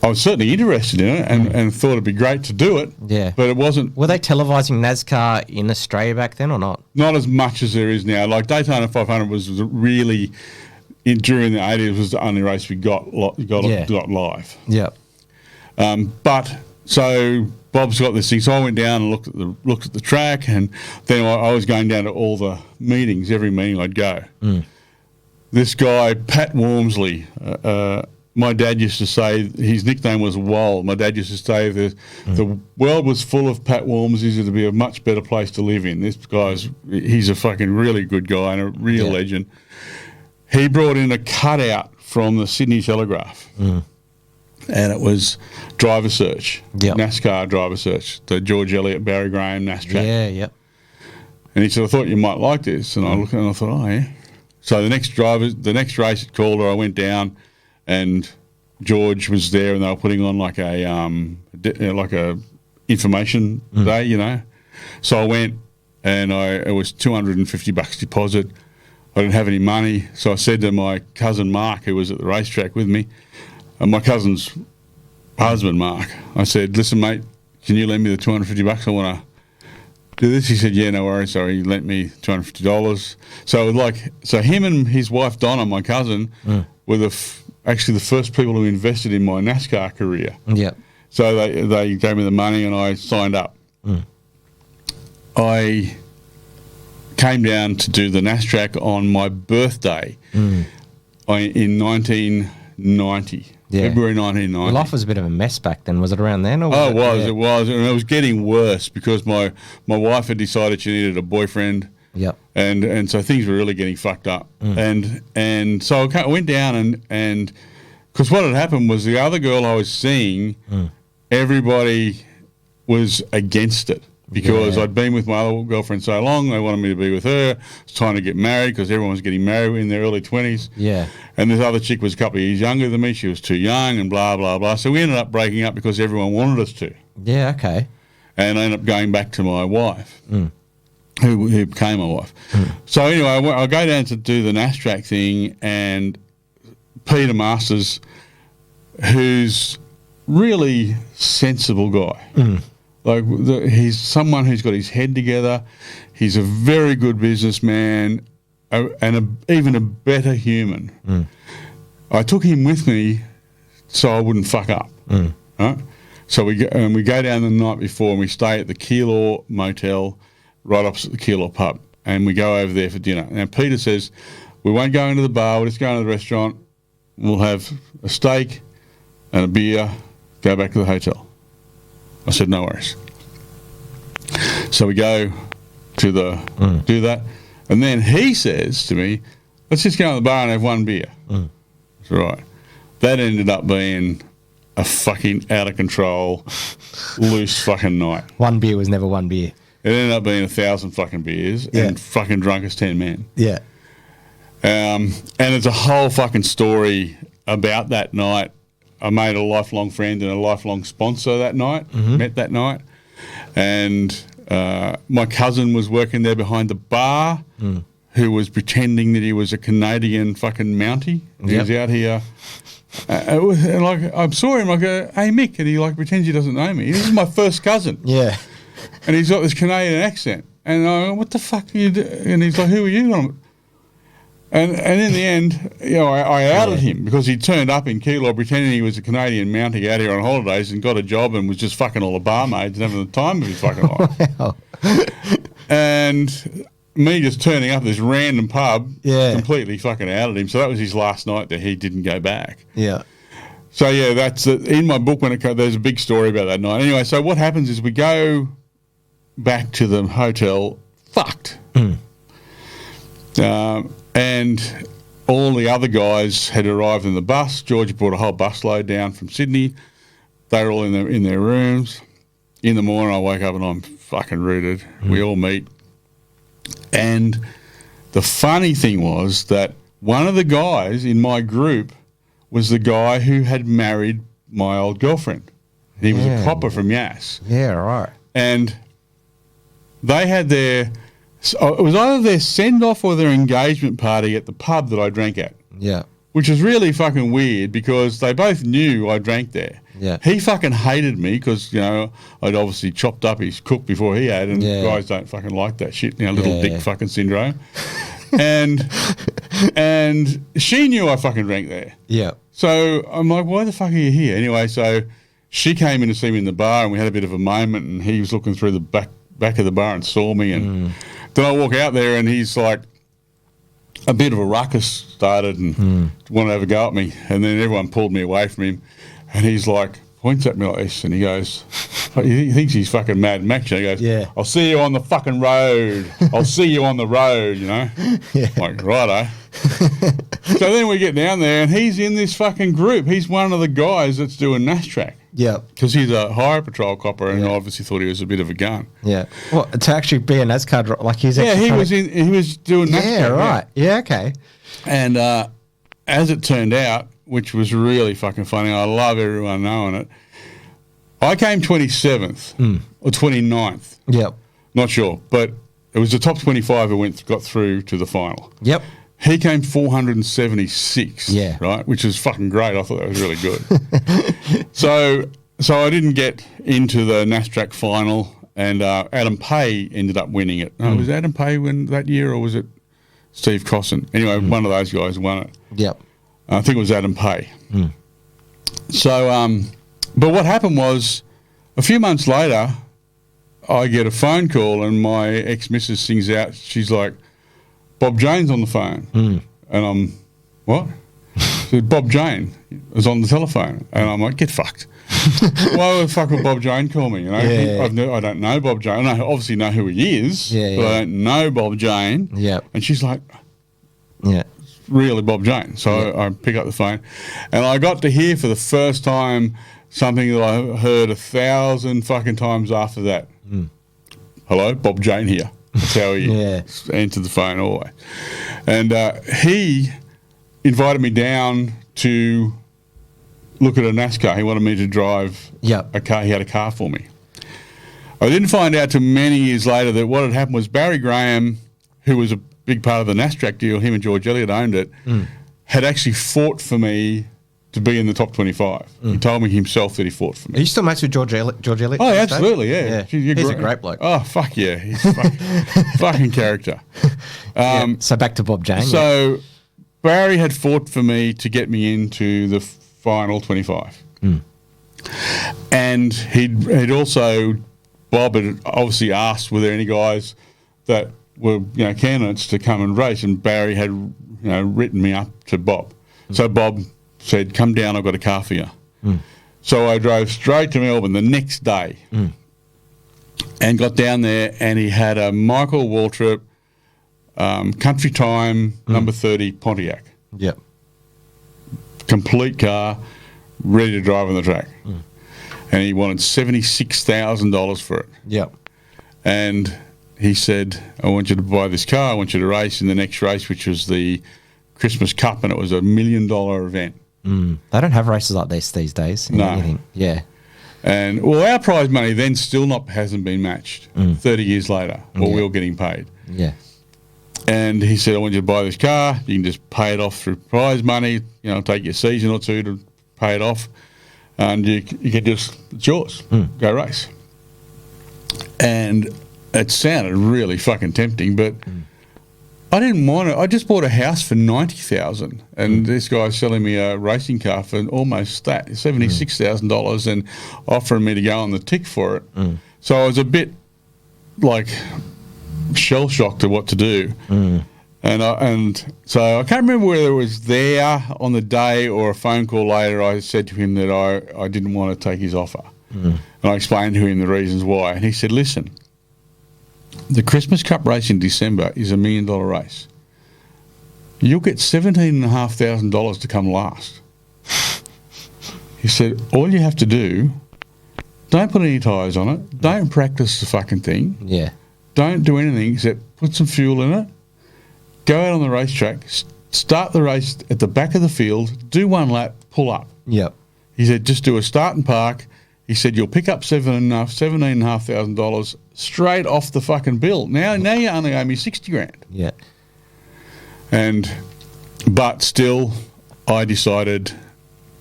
was certainly interested in it and thought it'd be great to do it. Yeah. But it wasn't. Were they televising NASCAR in Australia back then or not? Not as much as there is now. Like Daytona 500 was really, during the 80s, was the only race we got live. Yeah. But so Bob's got this thing. So I went down and looked at the track, and then I was going down to all the meetings. Every meeting I'd go. This guy, Pat Wormsley, my dad used to say his nickname was Wall. My dad used to say if the world was full of Pat Wormsleys, it'd be a much better place to live in. This he's a fucking really good guy and a real legend. He brought in a cutout from the Sydney Telegraph, and it was driver search, NASCAR driver search, the George Elliott, Barry Graham NASCAR track. Yeah, yep. And he said, I thought you might like this. And I looked and I thought, oh, yeah. So the next race at Calder, I went down, and George was there, and they were putting on like a information day, you know. So I went, and it was $250 deposit. I didn't have any money, so I said to my cousin Mark, who was at the racetrack with me, and my cousin's husband Mark, I said, "Listen, mate, can you lend me the $250? I want to do this." He said, "Yeah, no worries." So he lent me $250. So him and his wife Donna, my cousin, were actually the first people who invested in my NASCAR career. Yeah. So they gave me the money, and I signed up. I came down to do the NASCAR on my birthday in 1990. Yeah. February 1990. Well, life was a bit of a mess back then. Was it around then? Or it was. And it was getting worse because my wife had decided she needed a boyfriend. Yep. And so things were really getting fucked up. And so I went down and because what had happened was the other girl I was seeing, everybody was against it. Because I'd been with my other girlfriend so long, they wanted me to be with her. I was trying to get married because everyone was getting married in their early 20s. Yeah. And this other chick was a couple of years younger than me. She was too young and blah, blah, blah. So we ended up breaking up because everyone wanted us to. Yeah, okay. And I ended up going back to my wife, who became my wife. So anyway, I go down to do the NASCAR thing, and Peter Masters, who's really sensible guy. Like he's someone who's got his head together. He's a very good businessman and even a better human. I took him with me so I wouldn't fuck up. Right? So we go down the night before, and we stay at the Keilor Motel right opposite the Keilor pub, and we go over there for dinner. Now Peter says, we won't go into the bar, we'll just go into the restaurant, we'll have a steak and a beer, go back to the hotel. I said, no worries. So we go to do that. And then he says to me, let's just go to the bar and have one beer. That's right. That ended up being a fucking out of control, loose fucking night. One beer was never one beer. It ended up being 1,000 fucking beers and fucking drunk as 10 men. Yeah. And it's a whole fucking story about that night. I made a lifelong friend and a lifelong sponsor that night, met that night. And my cousin was working there behind the bar, who was pretending that he was a Canadian fucking Mountie. He was out here. And I saw him, I go, hey, Mick, and he pretends he doesn't know me. This is my first cousin. Yeah. And he's got this Canadian accent. And I go, what the fuck are you doing? And he's like, who are you? And in the end, I outed him because he turned up in Keilor pretending he was a Canadian Mountie out here on holidays and got a job and was just fucking all the barmaids and having the time of his fucking life. Wow. And me just turning up at this random pub completely fucking outed him. So that was his last night that he didn't go back. Yeah. So, that's in my book there's a big story about that night. Anyway, so what happens is we go back to the hotel fucked. And all the other guys had arrived in the bus. Georgie brought a whole busload down from Sydney. They were all in their rooms. In the morning, I wake up and I'm fucking rooted. We all meet. And the funny thing was that one of the guys in my group was the guy who had married my old girlfriend. He was a copper from Yass. Yeah, right. And they had their... So it was either their send-off or their engagement party at the pub that I drank at. Yeah. Which was really fucking weird because they both knew I drank there. Yeah. He fucking hated me because, you know, I'd obviously chopped up his cook before he had, and guys don't fucking like that shit, you know, little dick fucking syndrome. and she knew I fucking drank there. Yeah. So I'm like, why the fuck are you here? Anyway, so she came in to see me in the bar and we had a bit of a moment, and he was looking through the back of the bar and saw me, and then I walk out there and he's like, a bit of a ruckus started and wanted to have a go at me, and then everyone pulled me away from him, and he's like, points at me like this, and he goes, he thinks he's fucking Mad Max, and he goes, I'll see you on the fucking road. I'll see you on the road, you know? Like, righto. So then we get down there, and he's in this fucking group. He's one of the guys that's doing NASTRAC. Yeah. Because he's a higher patrol copper, and I obviously thought he was a bit of a gun. Yeah. Well, to actually be a NASCAR driver, like he's actually he was doing NASCAR. Yeah, right. Yeah, okay. And as it turned out, which was really fucking funny, I love everyone knowing it, I came 27th or 29th. Yep. Not sure, but it was the top 25 who got through to the final. Yep. He came 476, yeah, right, which is fucking great. I thought that was really good. So I didn't get into the NASTRAC final, and Adam Pay ended up winning it. Was Adam Pay win that year, or was it Steve Cosson? Anyway, one of those guys won it. Yep. I think it was Adam Pay. So, but what happened was, a few months later, I get a phone call, and my ex-missus sings out, she's like, Bob Jane's on the phone. And I'm, what? So Bob Jane is on the telephone. And I'm like, get fucked. Why the fuck would Bob Jane call me? You know, I don't know Bob Jane. I obviously know who he is, but I don't know Bob Jane. Yeah. And she's like, really Bob Jane. So I pick up the phone, and I got to hear for the first time something that I heard 1,000 fucking times after that. Hello, Bob Jane here. That's how he answered the phone always. And he invited me down to look at a NASCAR. He wanted me to drive a car. He had a car for me. I didn't find out till many years later that what had happened was Barry Graham, who was a big part of the NASTRAC deal, him and George Elliott owned it, had actually fought for me to be in the top 25. He told me himself that he fought for me. Are you still mates with George Elliott? Oh, absolutely, yeah. He's a great bloke. Oh, fuck yeah. He's fucking character. So back to Bob Jane. So Barry had fought for me to get me into the final 25. And he'd also, Bob had obviously asked, were there any guys that were, you know, candidates to come and race, and Barry had, you know, written me up to Bob. So Bob said, come down, I've got a car for you. So I drove straight to Melbourne the next day and got down there, and he had a Michael Waltrip Country Time number 30 Pontiac. Yep. Complete car, ready to drive on the track. And he wanted $76,000 for it. Yep. And he said, I want you to buy this car, I want you to race in the next race, which was the Christmas Cup, and it was $1 million event. They don't have races like this these days. No. Anything. Yeah. And, well, our prize money then still hasn't been matched 30 years later, or we're all getting paid. Yeah. And he said, I want you to buy this car. You can just pay it off through prize money. You know, take you a season or two to pay it off. And you can just, it's yours. Go race. And it sounded really fucking tempting, but I didn't want it. I just bought a house for $90,000, and this guy's selling me a racing car for almost that, $76,000, and offering me to go on the tick for it. So I was a bit like shell shocked at what to do. And so I can't remember whether it was there on the day or a phone call later. I said to him that I didn't want to take his offer, and I explained to him the reasons why. And he said, "Listen, the Christmas Cup race in December is $1 million race. you'll get $17,500 to come last. He said, all you have to do, don't put any tyres on it, don't practice the fucking thing. Yeah. Don't do anything except put some fuel in it, go out on the racetrack, start the race at the back of the field, do one lap, pull up. Yep. He said, just do a start and park. He said, you'll pick up $17,500 straight off the fucking bill. Now you only owe me $60,000. Yeah. But still, I decided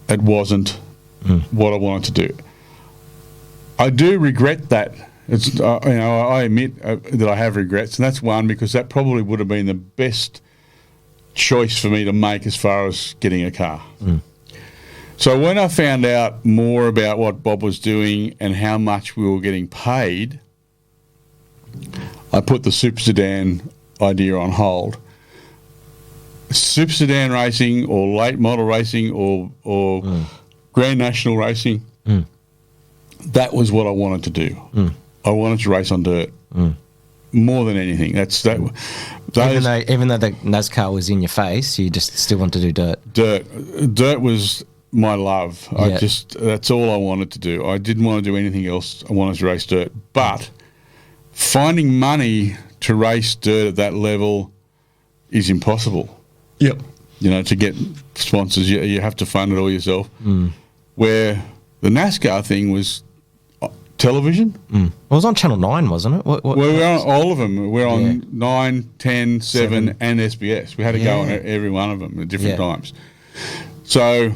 it wasn't what I wanted to do. I do regret that. It's I admit that I have regrets, and that's one because that probably would have been the best choice for me to make as far as getting a car. So when I found out more about what Bob was doing and how much we were getting paid, I put the super sedan idea on hold. Super sedan racing or late model racing or Grand National racing, that was what I wanted to do. I wanted to race on dirt more than anything. Even though the NASCAR was in your face, you just still want to do dirt. Dirt was my love. Yeah. That's all I wanted to do. I didn't want to do anything else. I wanted to race dirt. But finding money to race dirt at that level is impossible. Yep. To get sponsors, you have to fund it all yourself. Where the NASCAR thing was television. It was on Channel 9, wasn't it? We're on all of them. We're on 9, 10, 7, and SBS. We had to go on every one of them at different times. So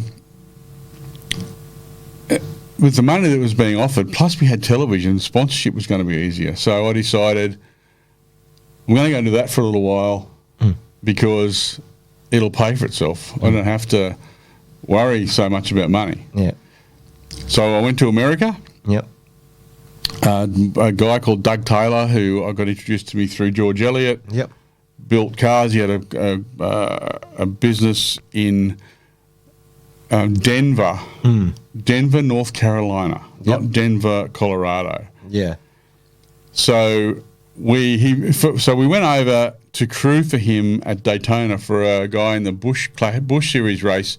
with the money that was being offered, plus we had television, sponsorship was going to be easier. So I decided I'm going to go and do that for a little while because it'll pay for itself. I don't have to worry so much about money. Yeah. So I went to America. Yep. A guy called Doug Taylor, who I got introduced to me through George Elliott. Yep. Built cars. He had a business in Denver, North Carolina, not Denver, Colorado. Yeah. So we went over to crew for him at Daytona for a guy in the Bush Series race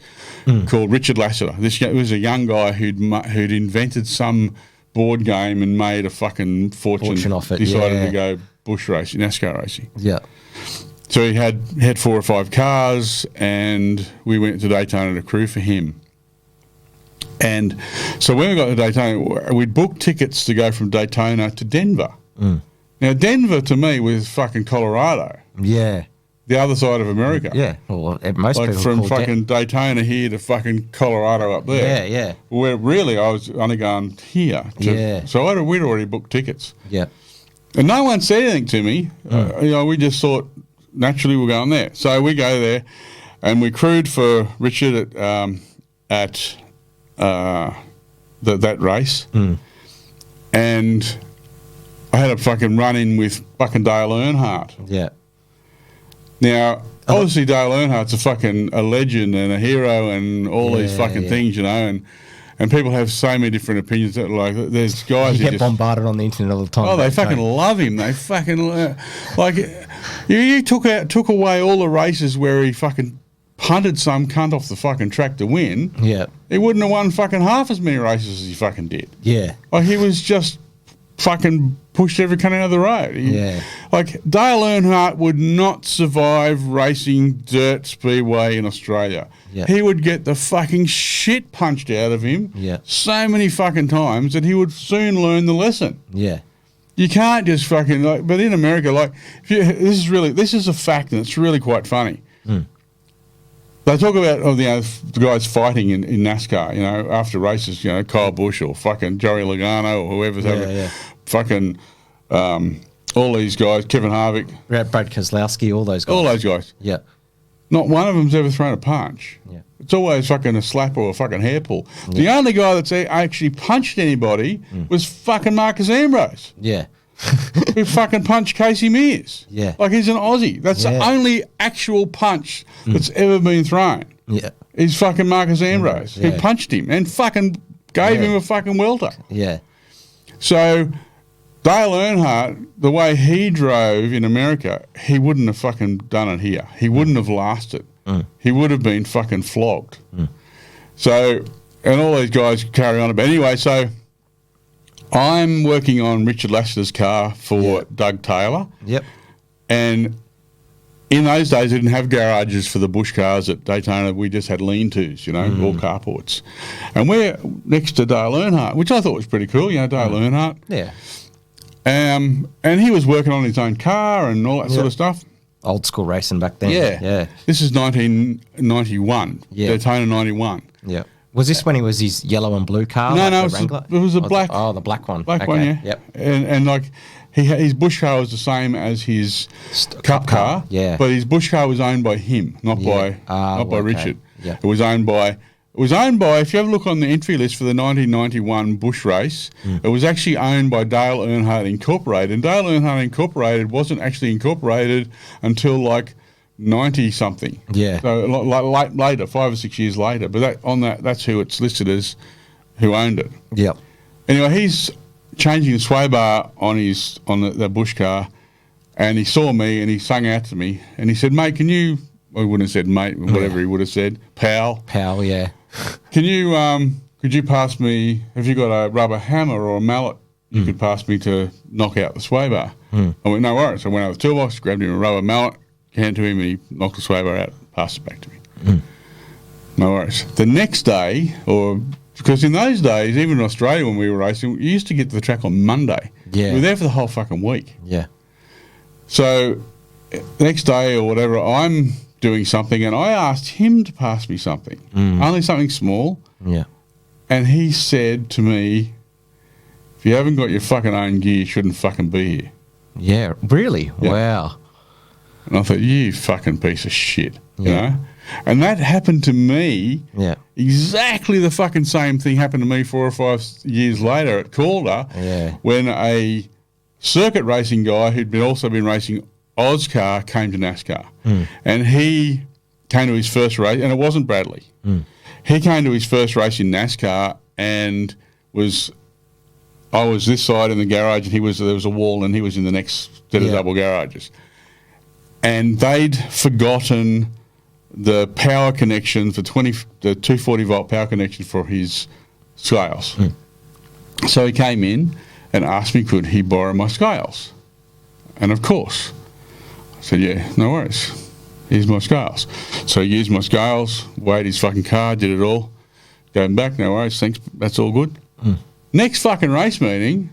called Richard Lasseter. This was a young guy who'd invented some board game and made a fucking fortune off it. Decided to go bush racing, NASCAR racing. Yeah. So he had 4 or 5 cars, and we went to Daytona to crew for him. And so when we got to Daytona, we'd booked tickets to go from Daytona to Denver. Now, Denver to me was fucking Colorado. Yeah. The other side of America. Yeah. Well, most people from call fucking Daytona here to fucking Colorado up there. Yeah, yeah. Where really I was only going here. So we'd already booked tickets. Yeah. And no one said anything to me. We just thought naturally we're going there. So we go there, and we crewed for Richard at that race. And I had a fucking run-in with fucking Dale Earnhardt. Yeah. Now, obviously Dale Earnhardt's a legend and a hero and all these fucking things, and people have so many different opinions. Like, there's guys who get bombarded on the internet all the time. Oh, they fucking love him. They fucking you took away all the races where he fucking punted some cunt off the fucking track to win. Yeah. He wouldn't have won fucking half as many races as he fucking did. Yeah. Like, he was just fucking pushed every cunt out of the road. Like, Dale Earnhardt would not survive racing dirt speedway in Australia. Yeah. He would get the fucking shit punched out of him so many fucking times that he would soon learn the lesson. Yeah. You can't just fucking, but in America, this is a fact, and it's really quite funny. They talk about the guys fighting in NASCAR, after races, Kyle Busch or fucking Joey Logano or whoever's having fucking all these guys, Kevin Harvick. Brad Keselowski, all those guys. All those guys. Yeah. Not one of them's ever thrown a punch. Yeah. It's always fucking a slap or a fucking hair pull. Yeah. The only guy that's actually punched anybody was fucking Marcus Ambrose. Yeah. Who fucking punched Casey Mears. Yeah. Like, he's an Aussie. That's the only actual punch that's ever been thrown. Yeah. Is fucking Marcus Ambrose, who punched him and fucking gave him a fucking welter. Yeah. So Dale Earnhardt, the way he drove in America, he wouldn't have fucking done it here. He wouldn't have lasted. He would have been fucking flogged. So, and all these guys carry on. But anyway, so I'm working on Richard Lasseter's car for Doug Taylor. Yep. And in those days, they didn't have garages for the bush cars at Daytona. We just had lean-tos, you know, all carports. And we're next to Dale Earnhardt, which I thought was pretty cool, you know, Dale Earnhardt. Yeah. And he was working on his own car and all that sort of stuff. Old school racing back then. Yeah. Yeah. This is 1991, Daytona 91. Yeah. Was this when he was his yellow and blue car? No, like no, the it Wrangler? was a black. The black one. Black one, yeah. Yep. And like, his bush car was the same as his cup car. Yeah. But his bush car was owned by him, not by Richard. Yeah. It was owned by. If you have a look on the entry list for the 1991 bush race, it was actually owned by Dale Earnhardt Incorporated. And Dale Earnhardt Incorporated wasn't actually incorporated until like 90-something. Yeah. So like later, 5 or 6 years later. But that's who it's listed as who owned it. Yep. Anyway, he's changing the sway bar on the bush car, and he saw me and he sung out to me and he said, "Mate, can you..." Well, he wouldn't have said mate, whatever he would have said. Pal. Pal, yeah. Can you, could you pass me, have you got a rubber hammer or a mallet you could pass me to knock out the sway bar? I went, no worries. So I went out of the toolbox, grabbed him a rubber mallet, handed to him, and he knocked the sway bar out, passed it back to me. No worries. The next day, because in those days, even in Australia when we were racing, you used to get to the track on Monday. Yeah. We were there for the whole fucking week. Yeah. So next day or whatever, I'm doing something, and I asked him to pass me something, only something small. Yeah. And he said to me, "If you haven't got your fucking own gear, you shouldn't fucking be here." Yeah. Really? Yeah. Wow. And I thought, you fucking piece of shit, you know? And that happened to me. Yeah. Exactly the fucking same thing happened to me 4 or 5 years later at Calder. Yeah. When a circuit racing guy who'd also been racing Oscar came to NASCAR. And he came to his first race, and it wasn't Bradley. He came to his first race in NASCAR, and I was this side in the garage, and there was a wall, and he was in the next set of double garages. And they'd forgotten the power connection for the 240 volt power connection for his scales. So he came in and asked me, could he borrow my scales? And of course, I said, yeah, no worries. Here's my scales. So he used my scales, weighed his fucking car, did it all. Going back, no worries, thanks, that's all good. Next fucking race meeting,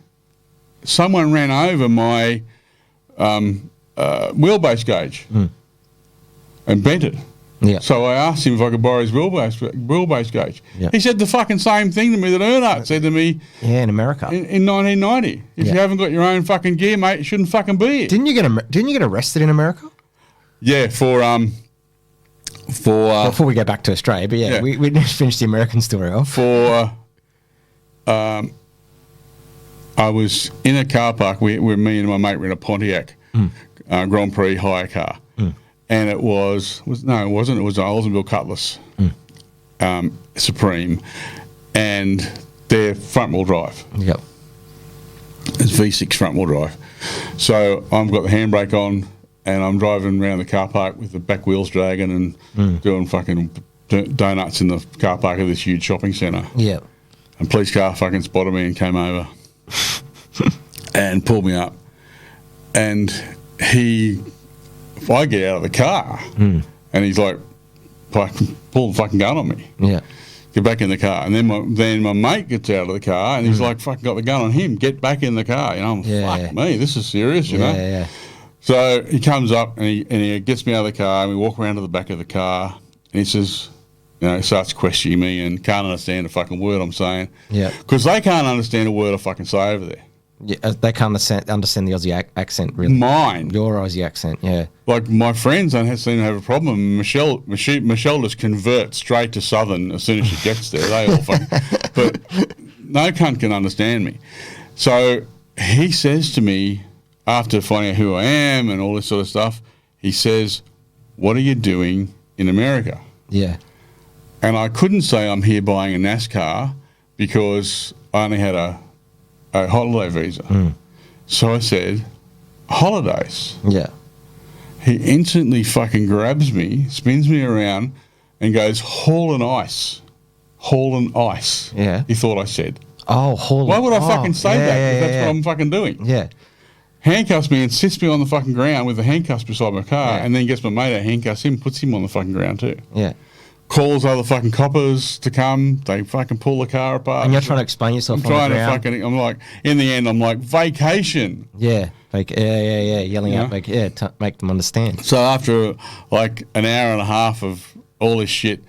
someone ran over my wheelbase gauge and bent it. Yeah. So I asked him if I could borrow his wheelbase gauge. Yeah. He said the fucking same thing to me that Earnhardt said to me. Yeah, in America. In 1990. If you haven't got your own fucking gear, mate, you shouldn't fucking be here. Didn't you get arrested in America? Yeah, Before we go back to Australia, but we just finished the American story off. I was in a car park where me and my mate were in a Pontiac Grand Prix hire car. And it wasn't. It was an Oldsmobile Cutlass Supreme, and they're front wheel drive. Yep. It's V6 front wheel drive. So I've got the handbrake on, and I'm driving around the car park with the back wheels dragging and doing fucking donuts in the car park of this huge shopping centre. Yeah. And police car fucking spotted me and came over and pulled me up. And I get out of the car and he's like, pull the fucking gun on me. Yeah. Get back in the car. And then my mate gets out of the car and he's like, fucking got the gun on him. Get back in the car. You know, fuck me, this is serious, you know. Yeah. So he comes up and he gets me out of the car and we walk around to the back of the car and he says, you know, he starts questioning me and can't understand a fucking word I'm saying. Yeah. Because they can't understand a word I fucking say over there. Yeah, they can't understand the Aussie accent, really. Mine. Your Aussie accent, yeah. Like, my friends don't seem to have a problem. Michelle just converts straight to Southern as soon as she gets there. They all fucking... But no cunt can understand me. So he says to me, after finding out who I am and all this sort of stuff, he says, what are you doing in America? Yeah. And I couldn't say I'm here buying a NASCAR because I only had a holiday visa. So I said, holidays. Yeah. He instantly fucking grabs me, spins me around, and goes, haul and ice. Haul and ice. Yeah. He thought I said. Oh, haul. Why would I fucking say that? Yeah, Because that's what I'm fucking doing. Yeah. Handcuffs me and sits me on the fucking ground with the handcuffs beside my car, Yeah. and then gets my mate out, handcuffs him, puts him on the fucking ground too. Yeah. Calls other fucking coppers to come. They fucking pull the car apart. And you're trying to explain yourself I'm on trying the to ground. fucking. I'm like, in the end, I'm like, vacation. Yeah. Like, yeah. Yelling Yeah. out, make them understand. So after like an hour and a half of all this shit,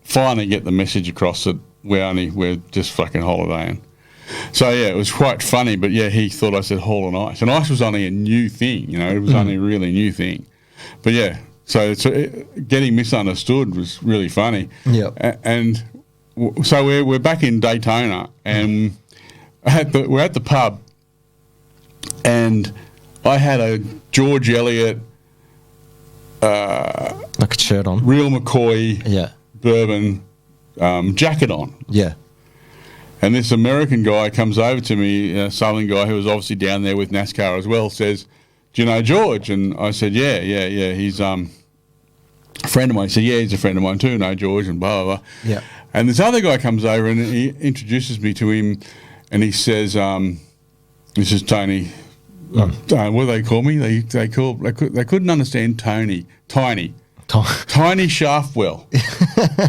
finally get the message across that we're just fucking holidaying. So yeah, it was quite funny, but yeah, he thought I said haul and ice, and ice was only a new thing, it was only a really new thing. But yeah, so getting misunderstood was really funny. Yeah, so we're back in Daytona, and we're at the pub, and I had a George Eliot, like a shirt on, Real McCoy, bourbon jacket on. Yeah. And this American guy comes over to me, a Southern guy who was obviously down there with NASCAR as well, says, do you know George? And I said, yeah. He's a friend of mine. He said, yeah, he's a friend of mine too, know George, and blah, blah, blah. Yeah. And this other guy comes over and he introduces me to him, and he says, this is Tony. What do they call me? They couldn't understand Tony. Tiny Shaftwell.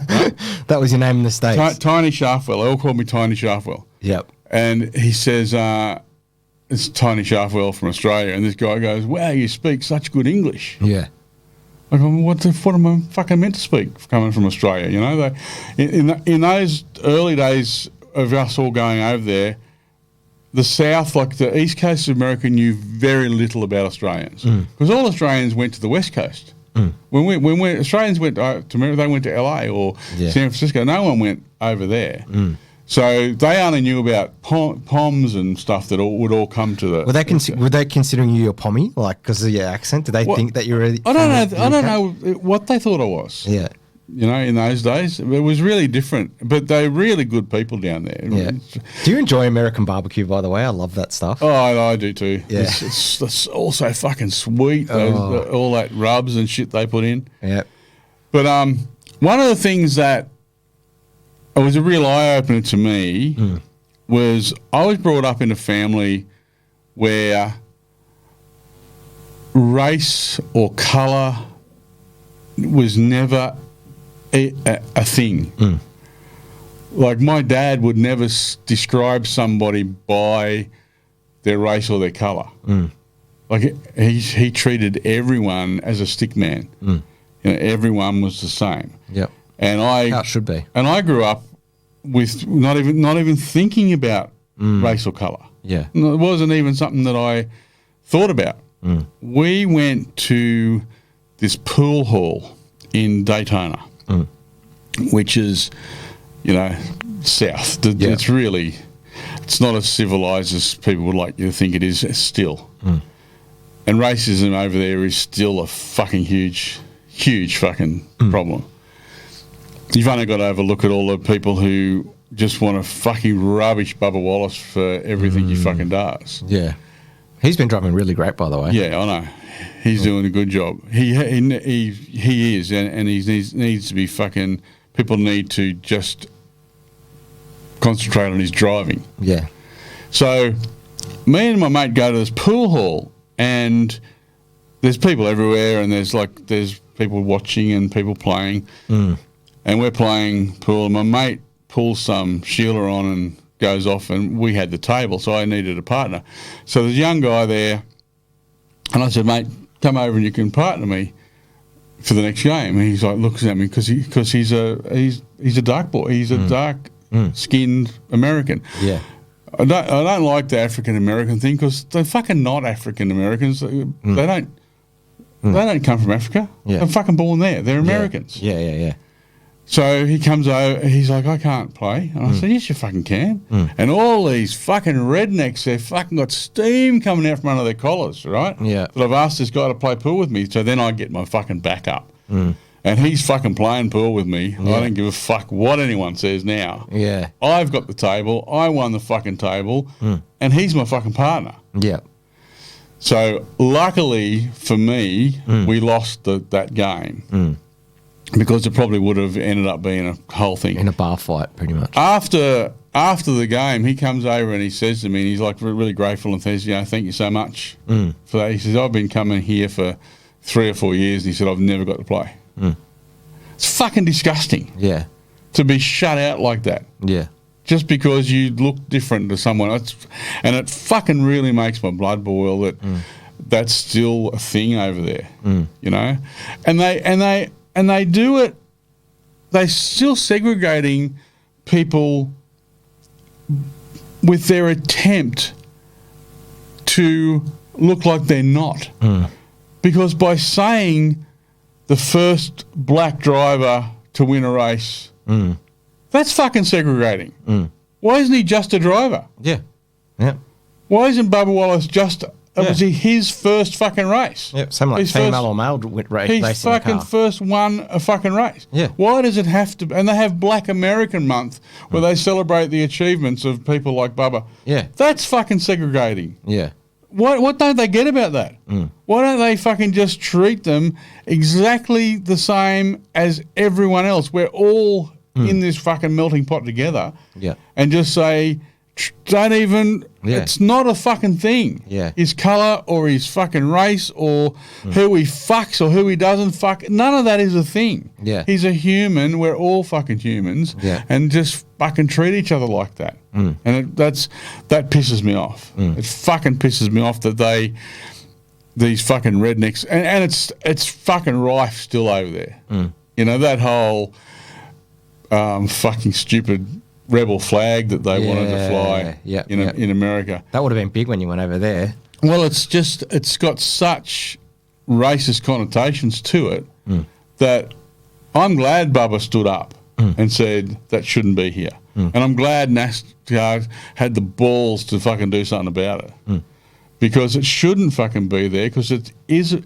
Right? That was your name in the States. Tiny Shaftwell. They all called me Tiny Shaftwell. Yep. And he says, it's Tiny Shaftwell from Australia. And this guy goes, wow, you speak such good English. Yeah. I go, what am I fucking meant to speak coming from Australia? In those early days of us all going over there, the South, like the East Coast of America, knew very little about Australians. Because all Australians went to the West Coast. When Australians went to America, they went to LA or San Francisco. No one went over there. So they only knew about POMs and stuff that would all come to the. Were they considering you a Pommy, like because of your accent? Did they think that you were? I don't know what they thought I was. Yeah. In those days, it was really different. But they're really good people down there. Yeah. Do you enjoy American barbecue, by the way? I love that stuff. Oh, I do too. Yeah. It's also fucking sweet, all that rubs and shit they put in. Yeah. But one of the things that was a real eye-opener to me was I was brought up in a family where race or colour was never a thing. Like my dad would never describe somebody by their race or their colour. Like he treated everyone as a stick man. Everyone was the same. Yep. And how it should be. And I grew up with not even thinking about race or colour. Yeah. It wasn't even something that I thought about. We went to this pool hall in Daytona, which is, south. It's not as civilised as people would like you to think it is still. And racism over there is still a fucking huge fucking problem. You've only got to have a look at all the people who just want to fucking rubbish Bubba Wallace for everything he fucking does. Yeah. He's been driving really great, by the way. Yeah, I know. He's doing a good job. He is, and he needs to be fucking. People need to just concentrate on his driving. Yeah. So, me and my mate go to this pool hall, and there's people everywhere, and there's people watching and people playing, and we're playing pool. And my mate pulls some Sheila on and goes off, and we had the table, so I needed a partner. So there's a young guy there, and I said, mate, come over and you can partner me for the next game. And he's like, looks at me because he's a dark boy. He's a dark-skinned American. Yeah. I don't like the African American thing because they're fucking not African Americans. They don't come from Africa. Yeah. They're fucking born there. They're Americans. Yeah. So he comes over, he's like, I can't play. And I said, yes, you fucking can. And all these fucking rednecks, they've fucking got steam coming out from under their collars, right? Yeah. But I've asked this guy to play pool with me, so then I get my fucking back up. And he's fucking playing pool with me. Yeah. I don't give a fuck what anyone says now. Yeah. I've got the table. I won the fucking table. And he's my fucking partner. Yeah. So luckily for me, we lost that game because it probably would have ended up being a whole thing. In a bar fight, pretty much. After the game, he comes over and he says to me, and he's like really grateful and says, thank you so much for that. He says, I've been coming here for 3 or 4 years, and he said, I've never got to play. It's fucking disgusting. Yeah. To be shut out like that. Yeah. Just because you look different to someone else. And it fucking really makes my blood boil that that's still a thing over there, you know? And they do it, they're still segregating people with their attempt to look like they're not. Because by saying the first black driver to win a race, that's fucking segregating. Why isn't he just a driver? Yeah. Yeah. Why isn't Bubba Wallace just... Was he his first fucking race? Yeah, same like female or male race. He's fucking first won a fucking race. Yeah. Why does it have to... And they have Black American Month where they celebrate the achievements of people like Bubba. Yeah. That's fucking segregating. Yeah. What don't they get about that? Why don't they fucking just treat them exactly the same as everyone else? We're all in this fucking melting pot together. Yeah. And just say... Don't even... Yeah. It's not a fucking thing. Yeah. His colour or his fucking race or who he fucks or who he doesn't fuck. None of that is a thing. Yeah. He's a human. We're all fucking humans. Yeah. And just fucking treat each other like that. And that pisses me off. It fucking pisses me off that these fucking rednecks... And it's fucking rife still over there. You know, that whole fucking stupid... rebel flag that they wanted to fly in America. That would have been big when you went over there. Well, it's got such racist connotations to it that I'm glad Bubba stood up and said that shouldn't be here. And I'm glad NASCAR had the balls to fucking do something about it. Because it shouldn't fucking be there because it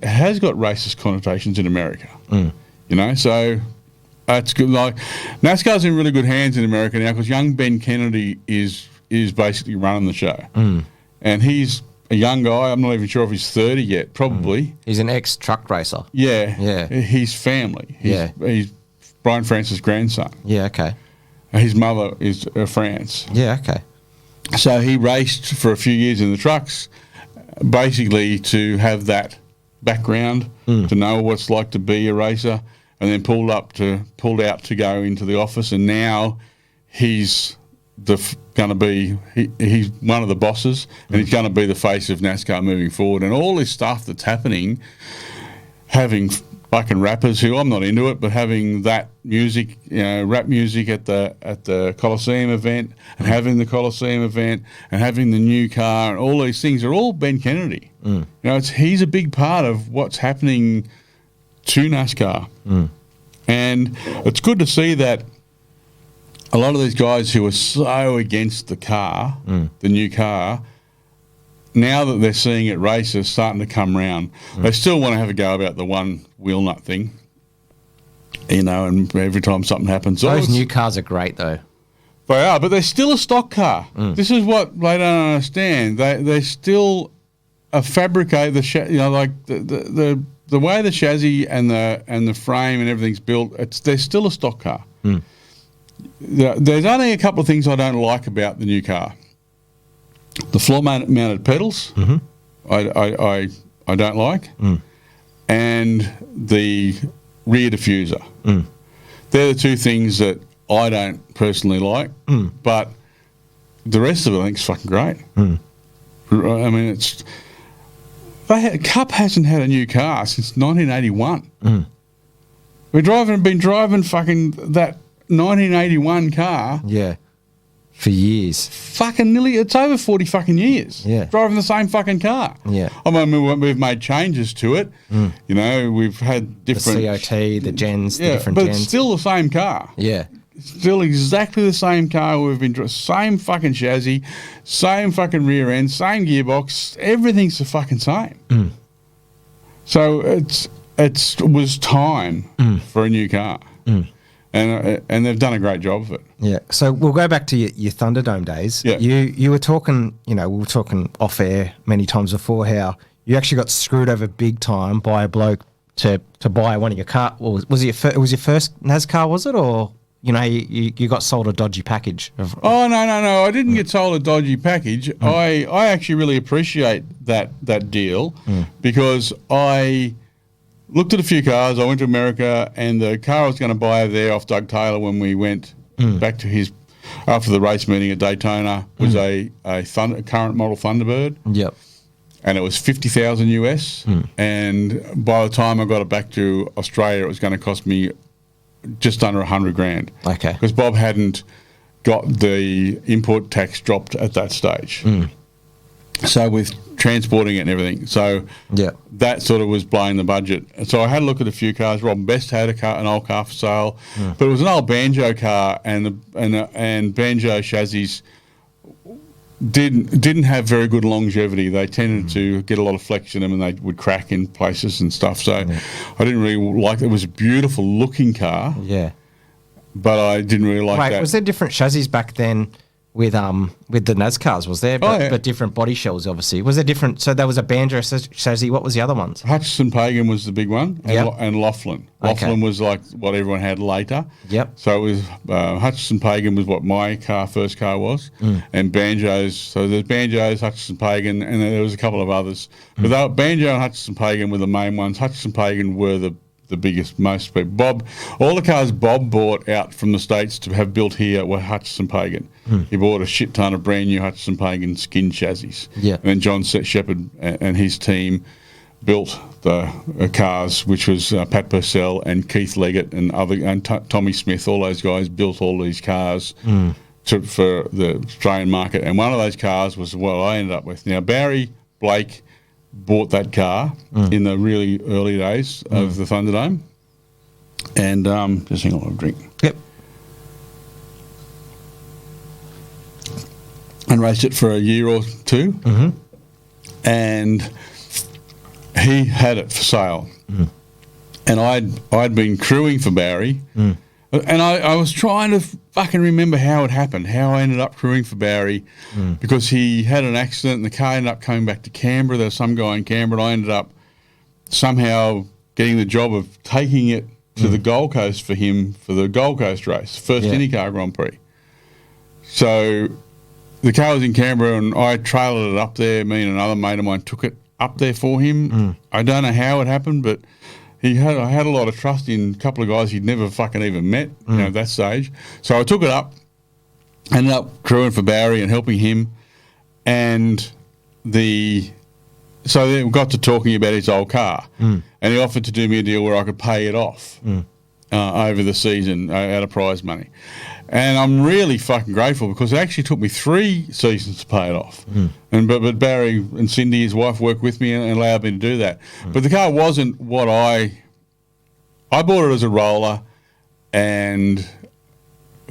has got racist connotations in America. You know, so... it's good. Like NASCAR's in really good hands in America now because young Ben Kennedy is basically running the show, and he's a young guy. I'm not even sure if he's 30 yet. Probably. He's an ex-truck racer. Yeah, yeah. He's family. He's Brian France's grandson. Yeah. Okay. His mother is France. Yeah. Okay. So he raced for a few years in the trucks, basically to have that background to know what it's like to be a racer. And then pulled out to go into the office, and now he's going to be he's one of the bosses, and he's going to be the face of NASCAR moving forward. And all this stuff that's happening, having fucking rappers who I'm not into it, but having that music, you know, rap music at the Coliseum event, and having the Coliseum event, and having the new car, and all these things are all Ben Kennedy. You know, he's a big part of what's happening to NASCAR. And it's good to see that a lot of these guys who are so against the car, the new car, now that they're seeing it race, are starting to come round. They still want to have a go about the one wheel nut thing, you know, and every time something happens. Those new cars are great though. They are, but they're still a stock car. This is what they don't understand. They're still a fabricate, you know, like the way the chassis and the frame and everything's built, they're still a stock car. There's only a couple of things I don't like about the new car. The floor-mounted pedals, I don't like, and the rear diffuser. They're the two things that I don't personally like, but the rest of it I think is fucking great. I mean, Cup hasn't had a new car since 1981. We've been driving fucking that 1981 car. Yeah, for years. Fucking nearly, it's over 40 fucking years. Yeah, driving the same fucking car. Yeah, I mean we've made changes to it. You know, we've had different the COT, the gens, the different but gens. It's still the same car. Yeah. Still exactly the same car we've been same fucking chassis, same fucking rear end, same gearbox, everything's the fucking same. So it was time for a new car. And they've done a great job of it. Yeah. So we'll go back to your Thunderdome days. Yeah. You were talking, you know, we were talking off air many times before how you actually got screwed over big time by a bloke to buy one of your car. Was it your first NASCAR? Was it, or you got sold a dodgy package? Oh no! I didn't get sold a dodgy package. I actually really appreciate that deal because I looked at a few cars. I went to America, and the car I was going to buy there off Doug Taylor when we went back to his after the race meeting at Daytona was a current model Thunderbird. Yep. And it was $50,000 US. And by the time I got it back to Australia, it was going to cost me just under $100,000. Okay. Because Bob hadn't got the import tax dropped at that stage. So with transporting it and everything, so that sort of was blowing the budget. So I had a look at a few cars. Robin Best had an old car for sale, but it was an old Banjo car, and Banjo chassis didn't have very good longevity. They tended to get a lot of flex in them, and they would crack in places and stuff. So I didn't really like it. It was a beautiful looking car. Yeah. But I didn't really like that. Wait, was there different chassis back then with the NASCARs? Was there? But different body shells, obviously. Was there different? So there was a Banjo chassis. What was the other ones? Hutchison Pagan was the big one, and Laughlin. Okay. Laughlin was like what everyone had later. Yep. So it was Hutchison Pagan was what my first car was, and Banjos. So there's Banjos, Hutchison Pagan, and then there was a couple of others. But Banjo and Hutchison Pagan were the main ones. Hutchison Pagan were the biggest, most people. All the cars Bob bought out from the States to have built here were Hutchison Pagan. He bought a shit ton of brand new Hutchison Pagan skin chassis. Yeah. And then John Shepherd and his team built the cars, which was Pat Purcell and Keith Leggett and Tommy Smith. All those guys built all these cars for the Australian market. And one of those cars was what I ended up with. Now, Barry Blake bought that car in the really early days of the Thunderdome. And just hang on, I'll drink. Yep. And raced it for a year or two. And he had it for sale. And I'd been crewing for Barry. And I was trying to fucking remember how it happened, how I ended up crewing for Barry, because he had an accident and the car ended up coming back to Canberra. There was some guy in Canberra, and I ended up somehow getting the job of taking it to the Gold Coast for him for the Gold Coast race, first IndyCar Grand Prix. So the car was in Canberra, and I trailered it up there. Me and another mate of mine took it up there for him. I don't know how it happened, but I had a lot of trust in a couple of guys he'd never fucking even met at that stage. So I took it up, ended up crewing for Barry and helping him. And so then we got to talking about his old car. And he offered to do me a deal where I could pay it off over the season out of prize money. And I'm really fucking grateful because it actually took me 3 seasons to pay it off. But Barry and Cindy, his wife, worked with me and allowed me to do that. But the car wasn't what I bought it as a roller, and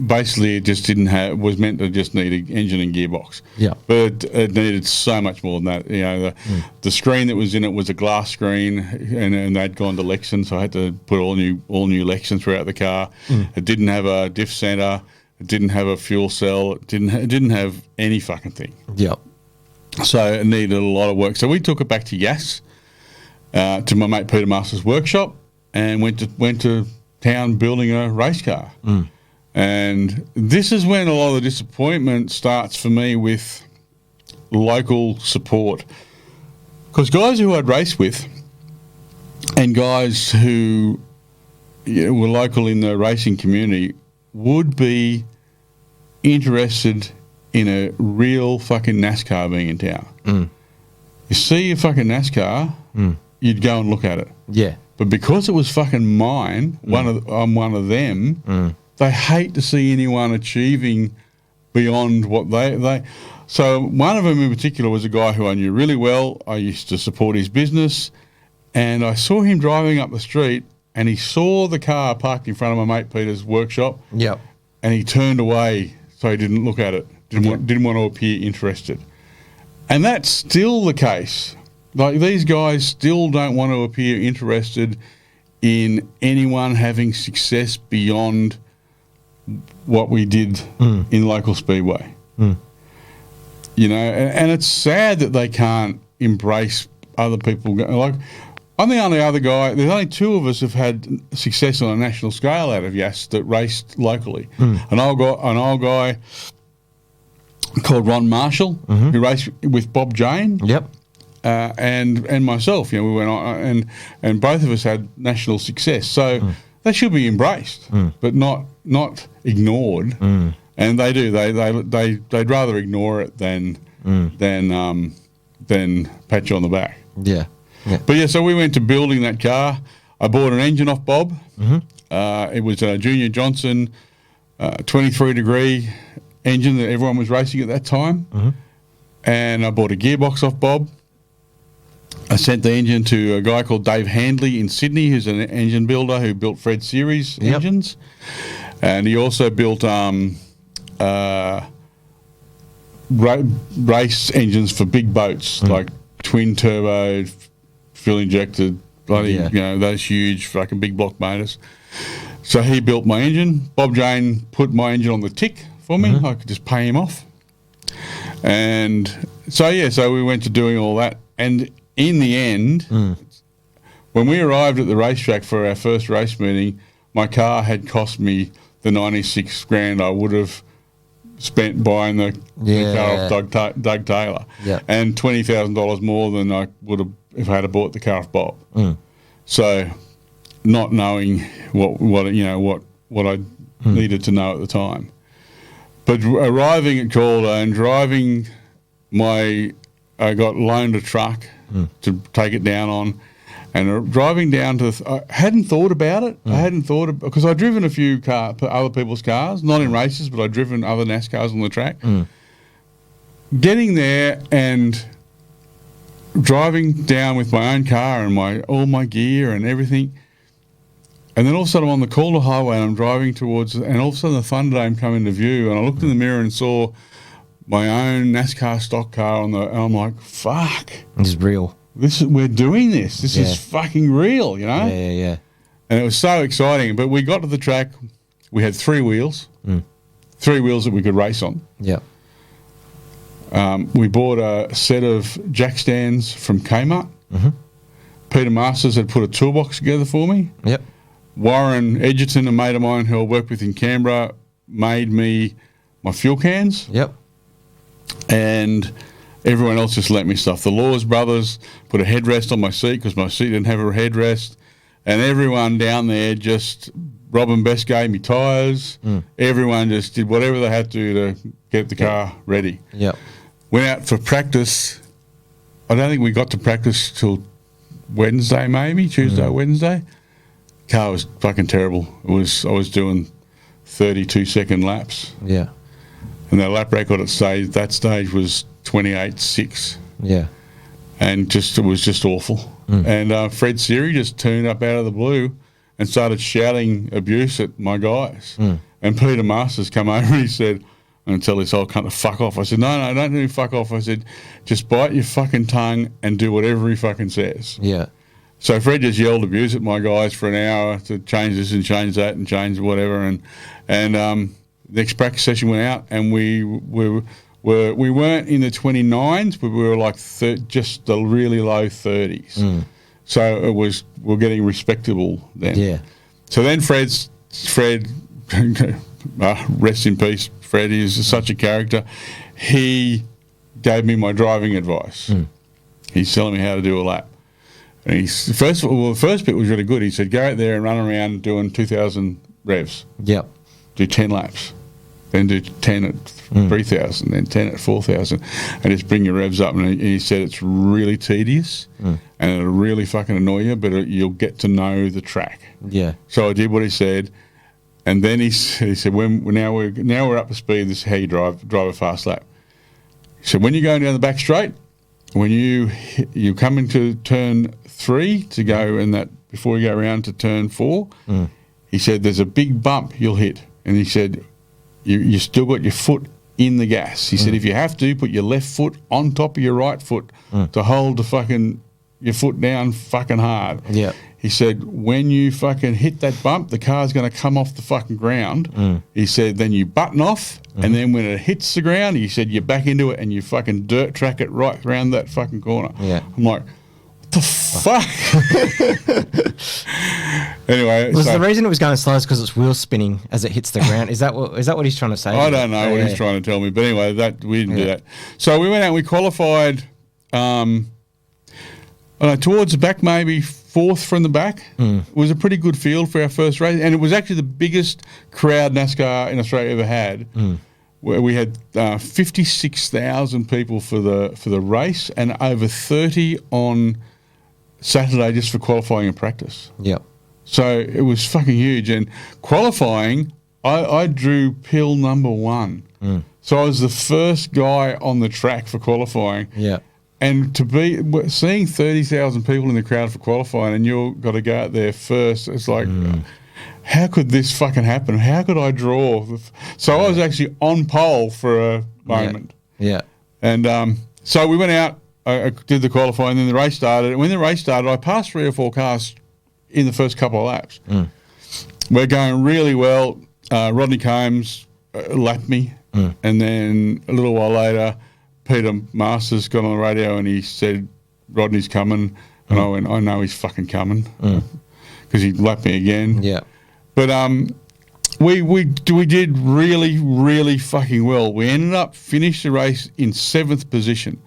basically it just was meant to just need an engine and gearbox. Yeah. But it needed so much more than that. You know, the screen that was in it was a glass screen, and they'd gone to Lexan, so I had to put all new Lexan throughout the car. It didn't have a diff center. It didn't have a fuel cell. It didn't have any fucking thing. Yep. So it needed a lot of work. So we took it back to Yass, to my mate Peter Masters' workshop, and went to town building a race car. And this is when a lot of the disappointment starts for me with local support. Because guys who I'd raced with and guys who were local in the racing community would be interested in a real fucking NASCAR being in town. You see a fucking NASCAR, you'd go and look at it. Yeah. But because it was fucking mine, I'm one of them, they hate to see anyone achieving beyond what they. So one of them in particular was a guy who I knew really well. I used to support his business, and I saw him driving up the street, and he saw the car parked in front of my mate Peter's workshop. Yep. And he turned away, so he didn't look at it. Didn't want to appear interested. And that's still the case. Like, these guys still don't want to appear interested in anyone having success beyond what we did in local speedway. You know, and it's sad that they can't embrace other people like. I'm the only other guy. There's only two of us who've had success on a national scale out of Yass that raced locally. An old guy called Ron Marshall, who raced with Bob Jane. Yep. And myself, we went on, and both of us had national success. So they should be embraced, but not ignored. And they do. They'd rather ignore it than pat you on the back. Yeah. Yeah. But yeah, so we went to building that car. I bought an engine off Bob. It was a Junior Johnson 23-degree engine that everyone was racing at that time. And I bought a gearbox off Bob. I sent the engine to a guy called Dave Handley in Sydney, who's an engine builder who built Fred Series engines. And he also built race engines for big boats, like twin turbo, fuel injected, bloody, those huge fucking big block motors. So he built my engine. Bob Jane put my engine on the tick for me. I could just pay him off. And so we went to doing all that. And in the end, when we arrived at the racetrack for our first race meeting, my car had cost me the 96 grand I would have spent buying the car off Doug Taylor, and $20,000 more than I would have if I had bought the car off Bob. So, not knowing what I needed to know at the time, but arriving at Calder and driving I got loaned a truck to take it down on. And driving down to, I hadn't thought about it. I hadn't thought because I'd driven a few other people's cars, not in races, but I'd driven other NASCARs on the track. Getting there and driving down with my own car and all my gear and everything, and then all of a sudden I'm on the Calder Highway and I'm driving towards, and all of a sudden the Thunderdome come into view, and I looked in the mirror and saw my own NASCAR stock car and I'm like, fuck, this is real. We're doing this. This is fucking real, Yeah. And it was so exciting. But we got to the track. We had 3 wheels, 3 wheels that we could race on. Yeah. We bought a set of jack stands from Kmart. Peter Masters had put a toolbox together for me. Yep. Warren Edgerton, a mate of mine who I worked with in Canberra, made me my fuel cans. Yep. And everyone else just lent me stuff. The Laws brothers put a headrest on my seat because my seat didn't have a headrest. And everyone down there just, Robin Best gave me tyres. Everyone just did whatever they had to get the car ready. Yep. Went out for practice. I don't think we got to practice till Wednesday, maybe, Tuesday or Wednesday. Car was fucking terrible. I was doing 32-second laps. Yeah. And the lap record at that stage was 28.6. Yeah. And it was just awful. And Fred Seary just turned up out of the blue and started shouting abuse at my guys. And Peter Masters come over and he said, I'm going to tell this old cunt to fuck off. I said, no, don't do fuck off. I said, just bite your fucking tongue and do whatever he fucking says. Yeah. So Fred just yelled abuse at my guys for an hour to change this and change that and change whatever. And next practice session went out and we weren't in the 29s, but we were like just the really low 30s. So we're getting respectable then. Yeah. So then Fred, rest in peace, Fred is such a character. He gave me my driving advice. He's telling me how to do a lap. And the first bit was really good. He said, go out there and run around doing 2,000 revs. Yep. Do 10 laps. Then do 10 at 3,000, then 10 at 4,000, and just bring your revs up. And he said it's really tedious and it'll really fucking annoy you, but you'll get to know the track. Yeah. So I did what he said, and then he said, now we're up to speed. This is how you drive a fast lap. He said, when you're going down the back straight, when you come into turn 3 to go and that before you go around to turn 4, he said there's a big bump you'll hit, and he said you still got your foot in the gas. He said if you have to, put your left foot on top of your right foot to hold your foot down fucking hard. Yeah. He said when you fucking hit that bump, the car's going to come off the fucking ground. He said then you button off, and then when it hits the ground, he said you back into it and you fucking dirt track it right around that fucking corner. Yeah. I'm like, the fuck? Anyway, Was the reason it was going slow is because it's wheel spinning as it hits the ground? Is that what he's trying to say? I don't know what he's trying to tell me, but anyway, that we didn't do that. So we went out. We qualified. I don't know, towards the back, maybe fourth from the back. It was a pretty good field for our first race, and it was actually the biggest crowd NASCAR in Australia ever had. Where we had 56,000 people for the race, and over 30 on Saturday just for qualifying and practice. Yep. So it was fucking huge. And qualifying, I drew pill number 1. So I was the first guy on the track for qualifying. Yeah. And to be seeing 30,000 people in the crowd for qualifying, and you've got to go out there first, it's like, how could this fucking happen? How could I draw? So I was actually on pole for a moment. Yeah. And so we went out, I did the qualifying, and then the race started. And when the race started, I passed 3 or 4 cars in the first couple of laps. We're going really well. Rodney Combs lapped me. And then a little while later, Peter Masters got on the radio and he said, Rodney's coming. And I went, I know he's fucking coming. Because he lapped me again. Yeah. But we did really, really fucking well. We ended up finished the race in 7th position.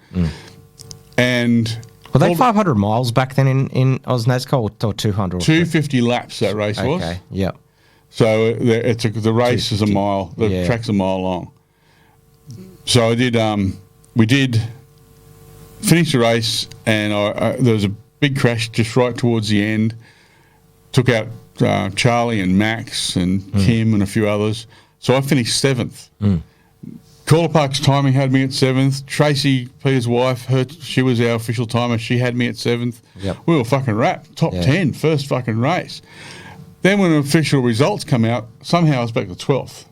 And were they 500 miles back then in Oz NASCAR or 200? 250 laps that race was. Okay, yeah. So the race is a mile. The track's a mile long. So we did finish the race, and there was a big crash just right towards the end. Took out Charlie and Max and Kim and a few others. So I finished 7th. Caller Park's timing had me at 7th. Tracy, Peter's wife, she was our official timer. She had me at 7th. Yep. We were fucking wrapped. Top 10, first fucking race. Then when the official results come out, somehow I was back to 12th.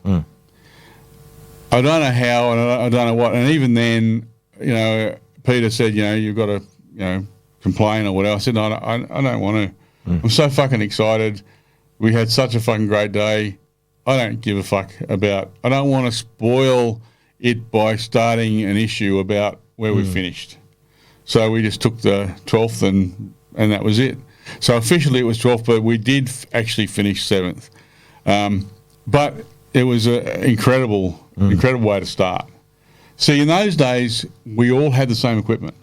I don't know how, and I don't know what. And even then, Peter said, you've got to, complain or whatever. I said, no, I don't want to. I'm so fucking excited. We had such a fucking great day. I don't give a fuck about. I don't want to spoil it by starting an issue about where we finished. So we just took the 12th and that was it. So officially it was 12th, but we did actually finish 7th. But it was an incredible way to start. See, in those days, we all had the same equipment.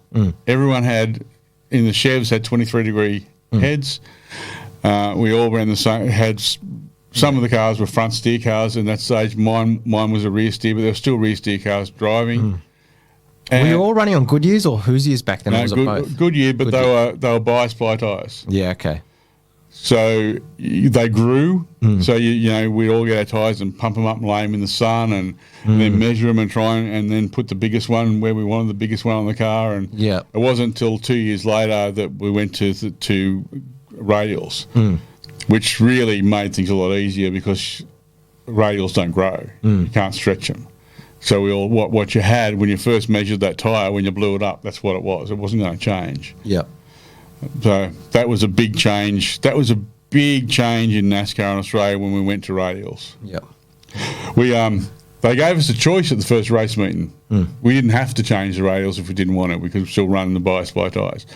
Everyone in the Chevs had 23-degree heads. We all ran the same, some of the cars were front steer cars in that stage. Mine was a rear steer, but there were still rear steer cars driving. Were you all running on Goodyears or Hoosiers back then? No, or was it both? Goodyear, but they were bi-sply tyres. Yeah, okay. So they grew. So we'd all get our tyres and pump them up and lay them in the sun, and then measure them and try and then put the biggest one where we wanted the biggest one on the car. And it wasn't until 2 years later that we went to radials, which really made things a lot easier because radials don't grow. You can't stretch them. So what you had when you first measured that tyre, when you blew it up, that's what it was. It wasn't going to change. Yeah. So that was a big change. That was a big change in NASCAR in Australia when we went to radials. Yeah. They gave us a choice at the first race meeting. We didn't have to change the radials if we didn't want it. We could still run the bi-sply tyres.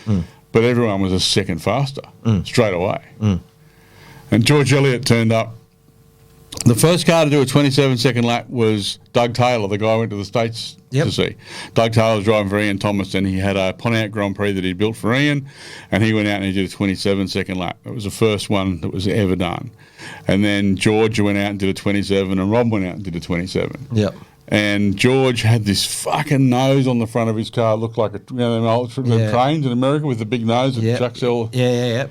But everyone was a second faster straight away. And George Elliott turned up. The first car to do a 27-second lap was Doug Taylor, the guy I went to the States to see. Doug Taylor was driving for Ian Thomas, and he had a Pontiac Grand Prix that he built for Ian, and he went out and he did a 27-second lap. It was the first one that was ever done. And then George went out and did a 27, and Rob went out and did a 27. Yep. And George had this fucking nose on the front of his car. It looked like them old trains in America with the big nose that Chuck Sell. Yeah.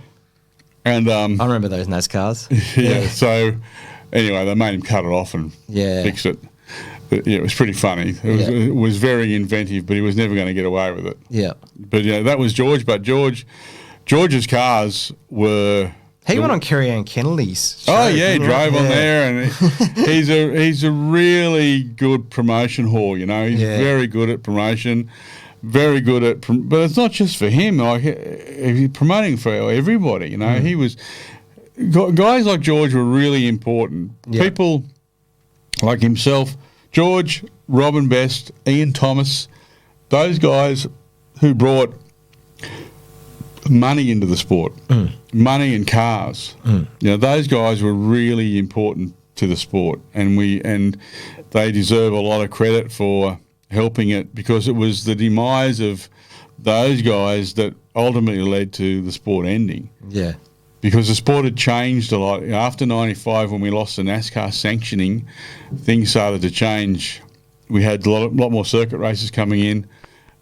And I remember those NASCARs. So anyway, they made him cut it off and fix it. But, it was pretty funny. It was very inventive, but he was never going to get away with it. Yeah. But that was George. But George's cars were. He went on Kerry Ann Kennedy's show. Oh yeah, he drove on there, and he's a really good promotion whore. He's very good at promotion, very good at. But it's not just for him. Like he's promoting for everybody. He was. Guys like George were really important. Yeah. People like himself, George, Robin Best, Ian Thomas, those guys who brought money into the sport, money and cars. Those guys were really important to the sport, and they deserve a lot of credit for helping it, because it was the demise of those guys that ultimately led to the sport ending. Yeah. Because the sport had changed a lot. After 95, when we lost the NASCAR sanctioning, things started to change. We had a lot more circuit races coming in.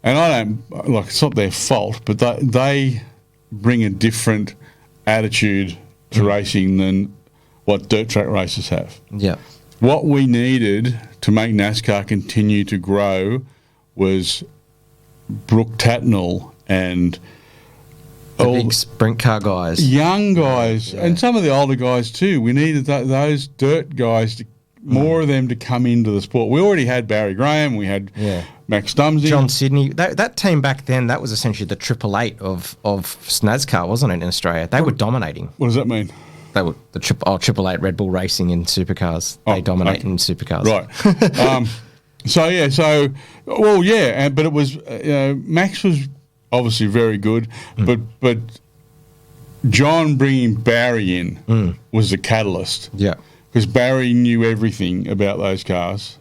And it's not their fault, but they bring a different attitude to racing than what dirt track races have. Yeah. What we needed to make NASCAR continue to grow was Brooke Tatnall and the big sprint car guys. Young guys, and some of the older guys too. We needed those dirt guys, more of them to come into the sport. We already had Barry Graham, we had Max Stumsey. John Sidney. That team back then, that was essentially the 888 of NASCAR, wasn't it, in Australia? They were dominating. What does that mean? They were the 888 Red Bull Racing in supercars. They dominate in supercars. Right. But it was, Max was obviously very good, but John bringing Barry in was the catalyst. Yeah. Because Barry knew everything about those cars,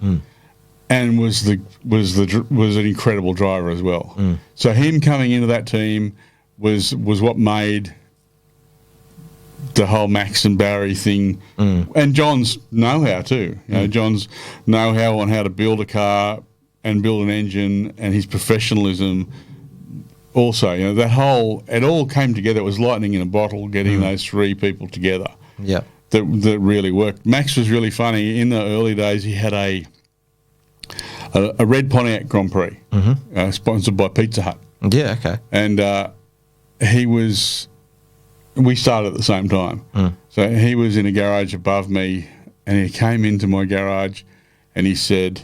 and was an incredible driver as well. So him coming into that team was what made the whole Max and Barry thing, and John's know-how too. John's know-how on how to build a car and build an engine, and his professionalism. Also, it all came together. It was lightning in a bottle, getting those three people together. Yeah. That really worked. Max was really funny. In the early days, he had a red Pontiac Grand Prix, sponsored by Pizza Hut. Yeah, okay. And we started at the same time. So he was in a garage above me, and he came into my garage, and he said,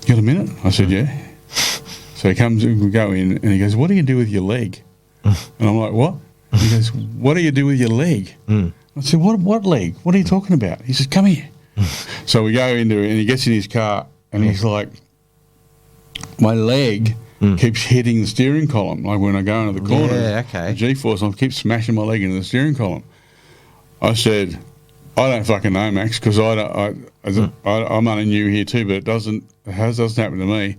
"You got a minute?" I said, "Yeah." So he comes, we go in, and he goes, "What do you do with your leg?" And I'm like, "What?" He goes, "What do you do with your leg?" I said, "What leg? What are you talking about?" He says, "Come here." So we go into it, and he gets in his car, and he's like, "My leg keeps hitting the steering column, like when I go into the corner." Yeah, okay. The G-force, I keep smashing my leg into the steering column. I said, "I don't fucking know, Max, because I'm only new here too, but it doesn't happen to me."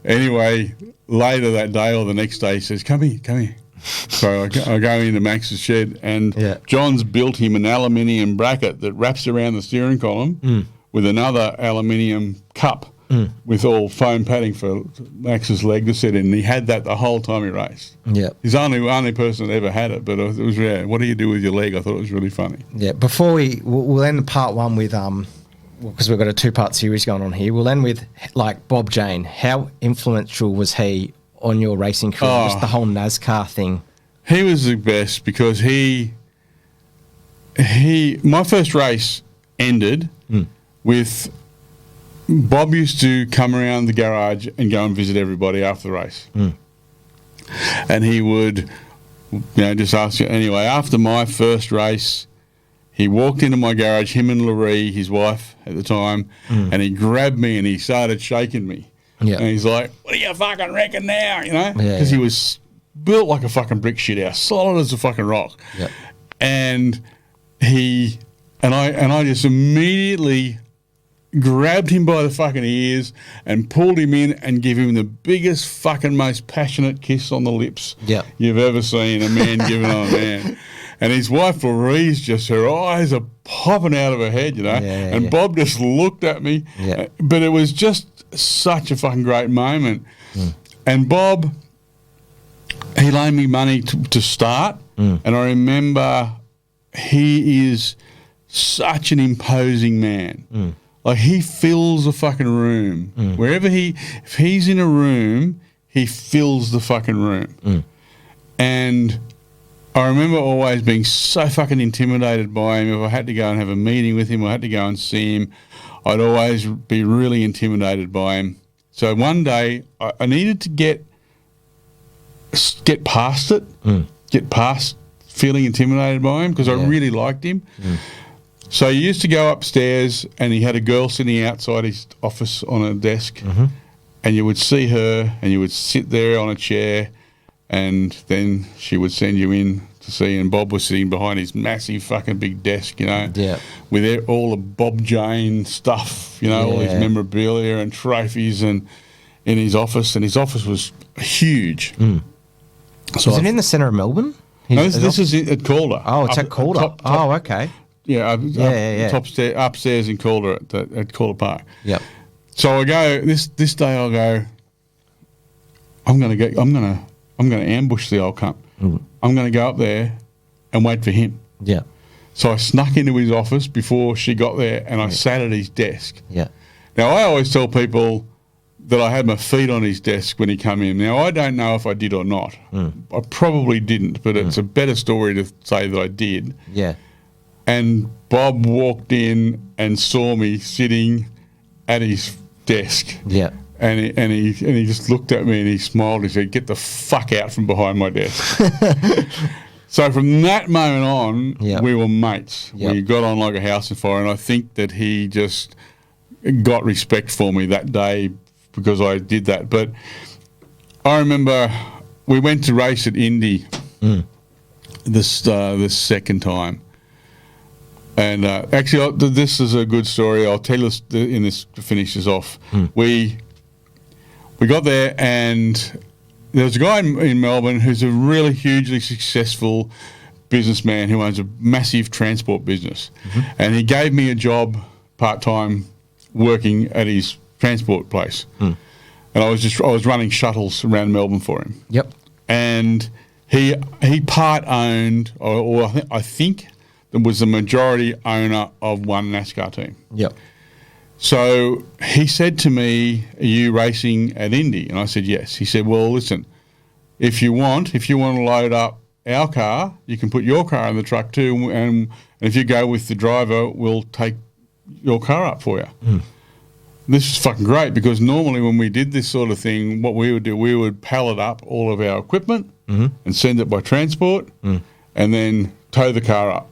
Anyway, later that day or the next day, he says, "Come here." So I go into Max's shed, and John's built him an aluminium bracket that wraps around the steering column with another aluminium cup with all foam padding for Max's leg to sit in. And he had that the whole time he raced. Yeah, he's the only person that ever had it. But it was what do you do with your leg? I thought it was really funny. Yeah. Before we'll end part one with because we've got a 2-part series going on here. We'll end with like Bob Jane. How influential was he on your racing career? Just the whole NASCAR thing. He was the best, because my first race ended with Bob used to come around the garage and go and visit everybody after the race. And he would, just ask you. Anyway, after my first race, he walked into my garage, him and Laree, his wife at the time, and he grabbed me and he started shaking me. Yeah. And he's like, "What do you fucking reckon now?" Because he was built like a fucking brick shit house, solid as a fucking rock. Yeah. And I just immediately grabbed him by the fucking ears and pulled him in and gave him the biggest fucking most passionate kiss on the lips you've ever seen a man giving on a man. And his wife, Laree's, her eyes are popping out of her head, and Bob just looked at me. Yeah. But it was just such a fucking great moment. And Bob, he loaned me money to start. And I remember he is such an imposing man. Like, he fills the fucking room. If he's in a room, he fills the fucking room. And I remember always being so fucking intimidated by him. If I had to go and have a meeting with him, or I had to go and see him, I'd always be really intimidated by him. So one day I needed to get past it, get past feeling intimidated by him, because I really liked him. So he used to go upstairs, and he had a girl sitting outside his office on a desk, and you would see her, and you would sit there on a chair, and then she would send you in to see, and Bob was sitting behind his massive fucking big desk, with all the Bob Jane stuff, all his memorabilia and trophies, and in his office, and his office was huge. So is it in the centre of Melbourne? No, this is at Calder. Oh, it's at Calder. Okay. Yeah, upstairs in Calder at Calder Park. Yep. So I go this day. I'll go. I'm gonna ambush the old cunt. I'm gonna go up there and wait for him. Yeah. So I snuck into his office before she got there, and I sat at his desk. Yeah. Now I always tell people that I had my feet on his desk when he came in. Now I don't know if I did or not. I probably didn't, but it's a better story to say that I did. Yeah. And Bob walked in and saw me sitting at his desk. Yeah. And he just looked at me and he smiled and said, "Get the fuck out from behind my desk." So from that moment on, we were mates. Yep. We got on like a house on fire, and I think that he just got respect for me that day because I did that. But I remember we went to race at Indy this second time. And actually, this is a good story. I'll tell you this in this to finish this off. We got there, and there was a guy in Melbourne who's a really hugely successful businessman who owns a massive transport business. And he gave me a job part-time working at his transport place. And I was running shuttles around Melbourne for him. Yep. And he part owned, or I think was the majority owner of one NASCAR team. Yep. So he said to me, "Are you racing at Indy?" And I said, "Yes." He said, "Well, listen, if you want to load up our car, you can put your car in the truck too, and if you go with the driver, we'll take your car up for you." This is fucking great, because normally when we did this sort of thing, what we would do, we would pallet up all of our equipment and send it by transport and then tow the car up.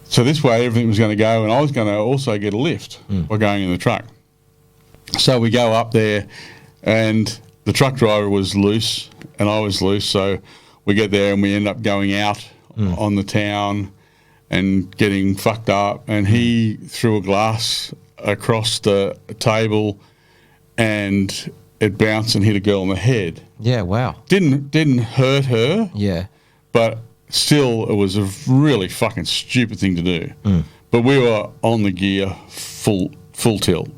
So this way everything was going to go, and I was going to also get a lift by going in the truck. So we go up there, and the truck driver was loose and I was loose, so we get there and we end up going out on the town and getting fucked up, and he threw a glass across the table and it bounced and hit a girl on the head. Yeah, wow. Didn't hurt her. Yeah. But still, it was a really fucking stupid thing to do. But we were on the gear full tilt.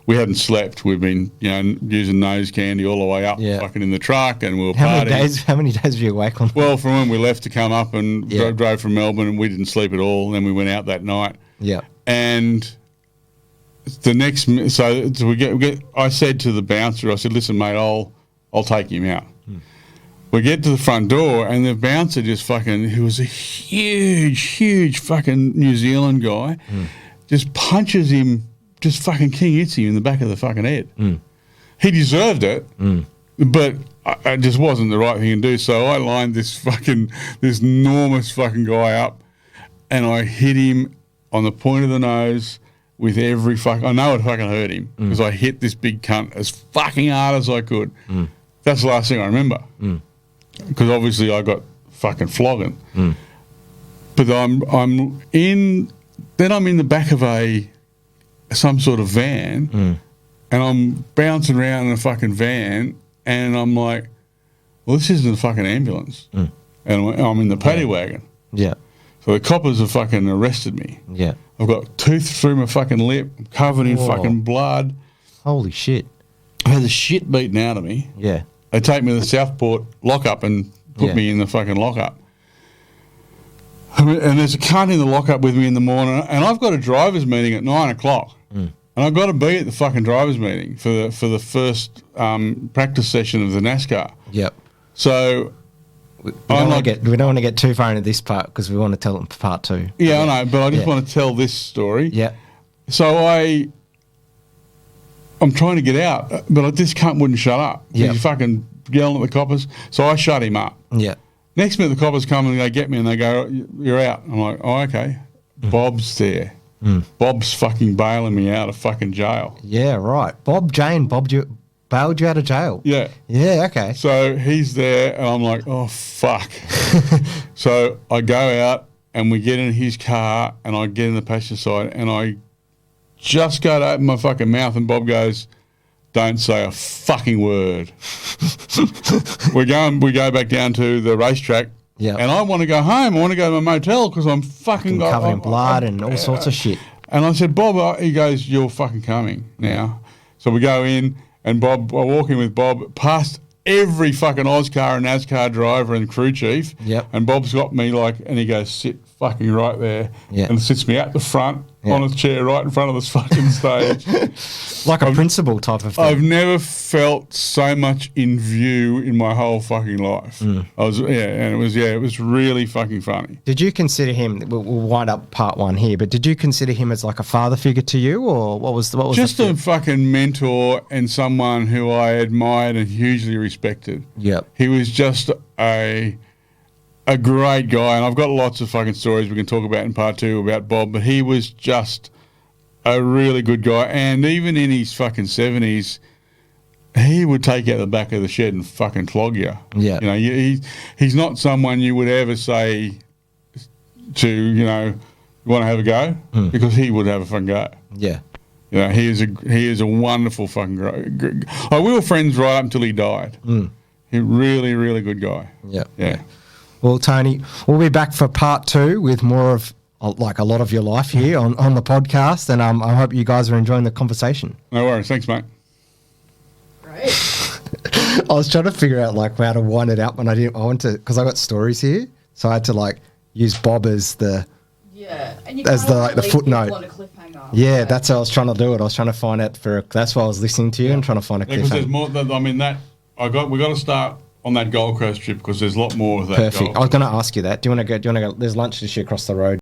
We hadn't slept. We've been, using nose candy all the way up, fucking in the truck, and we were partying. How many days were you awake on? Well, from when we left to come up and drove from Melbourne, and we didn't sleep at all. And then we went out that night. Yeah. And the next, so I said to the bouncer, I said, "Listen, mate, I'll take him out." We get to the front door, and the bouncer just he was a huge fucking New Zealand guy, just punches him, just fucking king hits him in the back of the fucking head. He deserved it, but it just wasn't the right thing to do. So I lined this enormous fucking guy up, and I hit him on the point of the nose with every I know it fucking hurt him, because I hit this big cunt as fucking hard as I could. That's the last thing I remember. Because obviously I got fucking flogging. But I'm in the back of some sort of van, and I'm bouncing around in a fucking van, and I'm like, well, this isn't a fucking ambulance. And I'm in the paddy wagon. Yeah. So the coppers have fucking arrested me. Yeah. I've got tooth through my fucking lip, covered in fucking blood. Holy shit. I had the shit beaten out of me. Yeah. They take me to the Southport lockup and put me in the fucking lockup. And there's a cunt in the lockup with me in the morning, and I've got a driver's meeting at 9 o'clock. And I've got to be at the fucking driver's meeting for the first practice session of the NASCAR. Yep. So we don't want to get too far into this part, because we want to tell them part two. Yeah, I know, but I just want to tell this story. Yeah. So I'm trying to get out, but this cunt wouldn't shut up. Yep. He's fucking yelling at the coppers. So I shut him up. Yeah. Next minute, the coppers come and they get me and they go, "You're out." I'm like, "Oh, okay." Bob's there. Bob's fucking bailing me out of fucking jail. Yeah, right. Bob Jane, Bob bailed you out of jail. Yeah. Yeah, okay. So he's there, and I'm like, oh, fuck. So I go out, and we get in his car, and I get in the passenger side, and I just go to open my fucking mouth, and Bob goes, don't say a fucking word. We go back down to the racetrack. Yeah. And I want to go home. I want to go to my motel because I'm fucking covered in blood and all sorts of shit. And I said, Bob, he goes, you're fucking coming now. So we go in, and I walk in with Bob past every fucking Auscar and NASCAR driver and crew chief. Yep. And Bob's got me and he goes, sit fucking right there. Yeah. And sits me at the front on a chair right in front of this fucking stage. Like a principal type of thing. I've never felt so much in view in my whole fucking life. And it was really fucking funny. Did you consider him? We'll wind up part one here, but did you consider him as like a father figure to you, or what was just a fucking mentor and someone who I admired and hugely respected. Yep. He was just a great guy, and I've got lots of fucking stories we can talk about in part two about Bob, but he was just a really good guy, and even in his fucking 70s, he would take you out the back of the shed and fucking clog you. Yeah. You know, he's not someone you would ever say to, you know, you want to have a go, because he would have a fucking go. Yeah. You know, he is a wonderful fucking guy. We were friends right up until he died. He really, really good guy. Yeah. Yeah. Well, Tony, we'll be back for part two with more of like a lot of your life here on the podcast, and I hope you guys are enjoying the conversation. No worries. Thanks, mate. Great. I was trying to figure out like how to wind it out when I went to, because I got stories here, so I had to like use Bob as the and you as the can't the leave footnote. people on a cliffhanger. Yeah, that's how I was trying to do it. I was trying to find out that's why I was listening to you and trying to find a Because there's cliffhanger. more. I mean, we got to start on that Gold Coast trip because there's a lot more of that. Perfect. Gold. I was going to ask you that. Do you want to go? There's lunch this year across the road.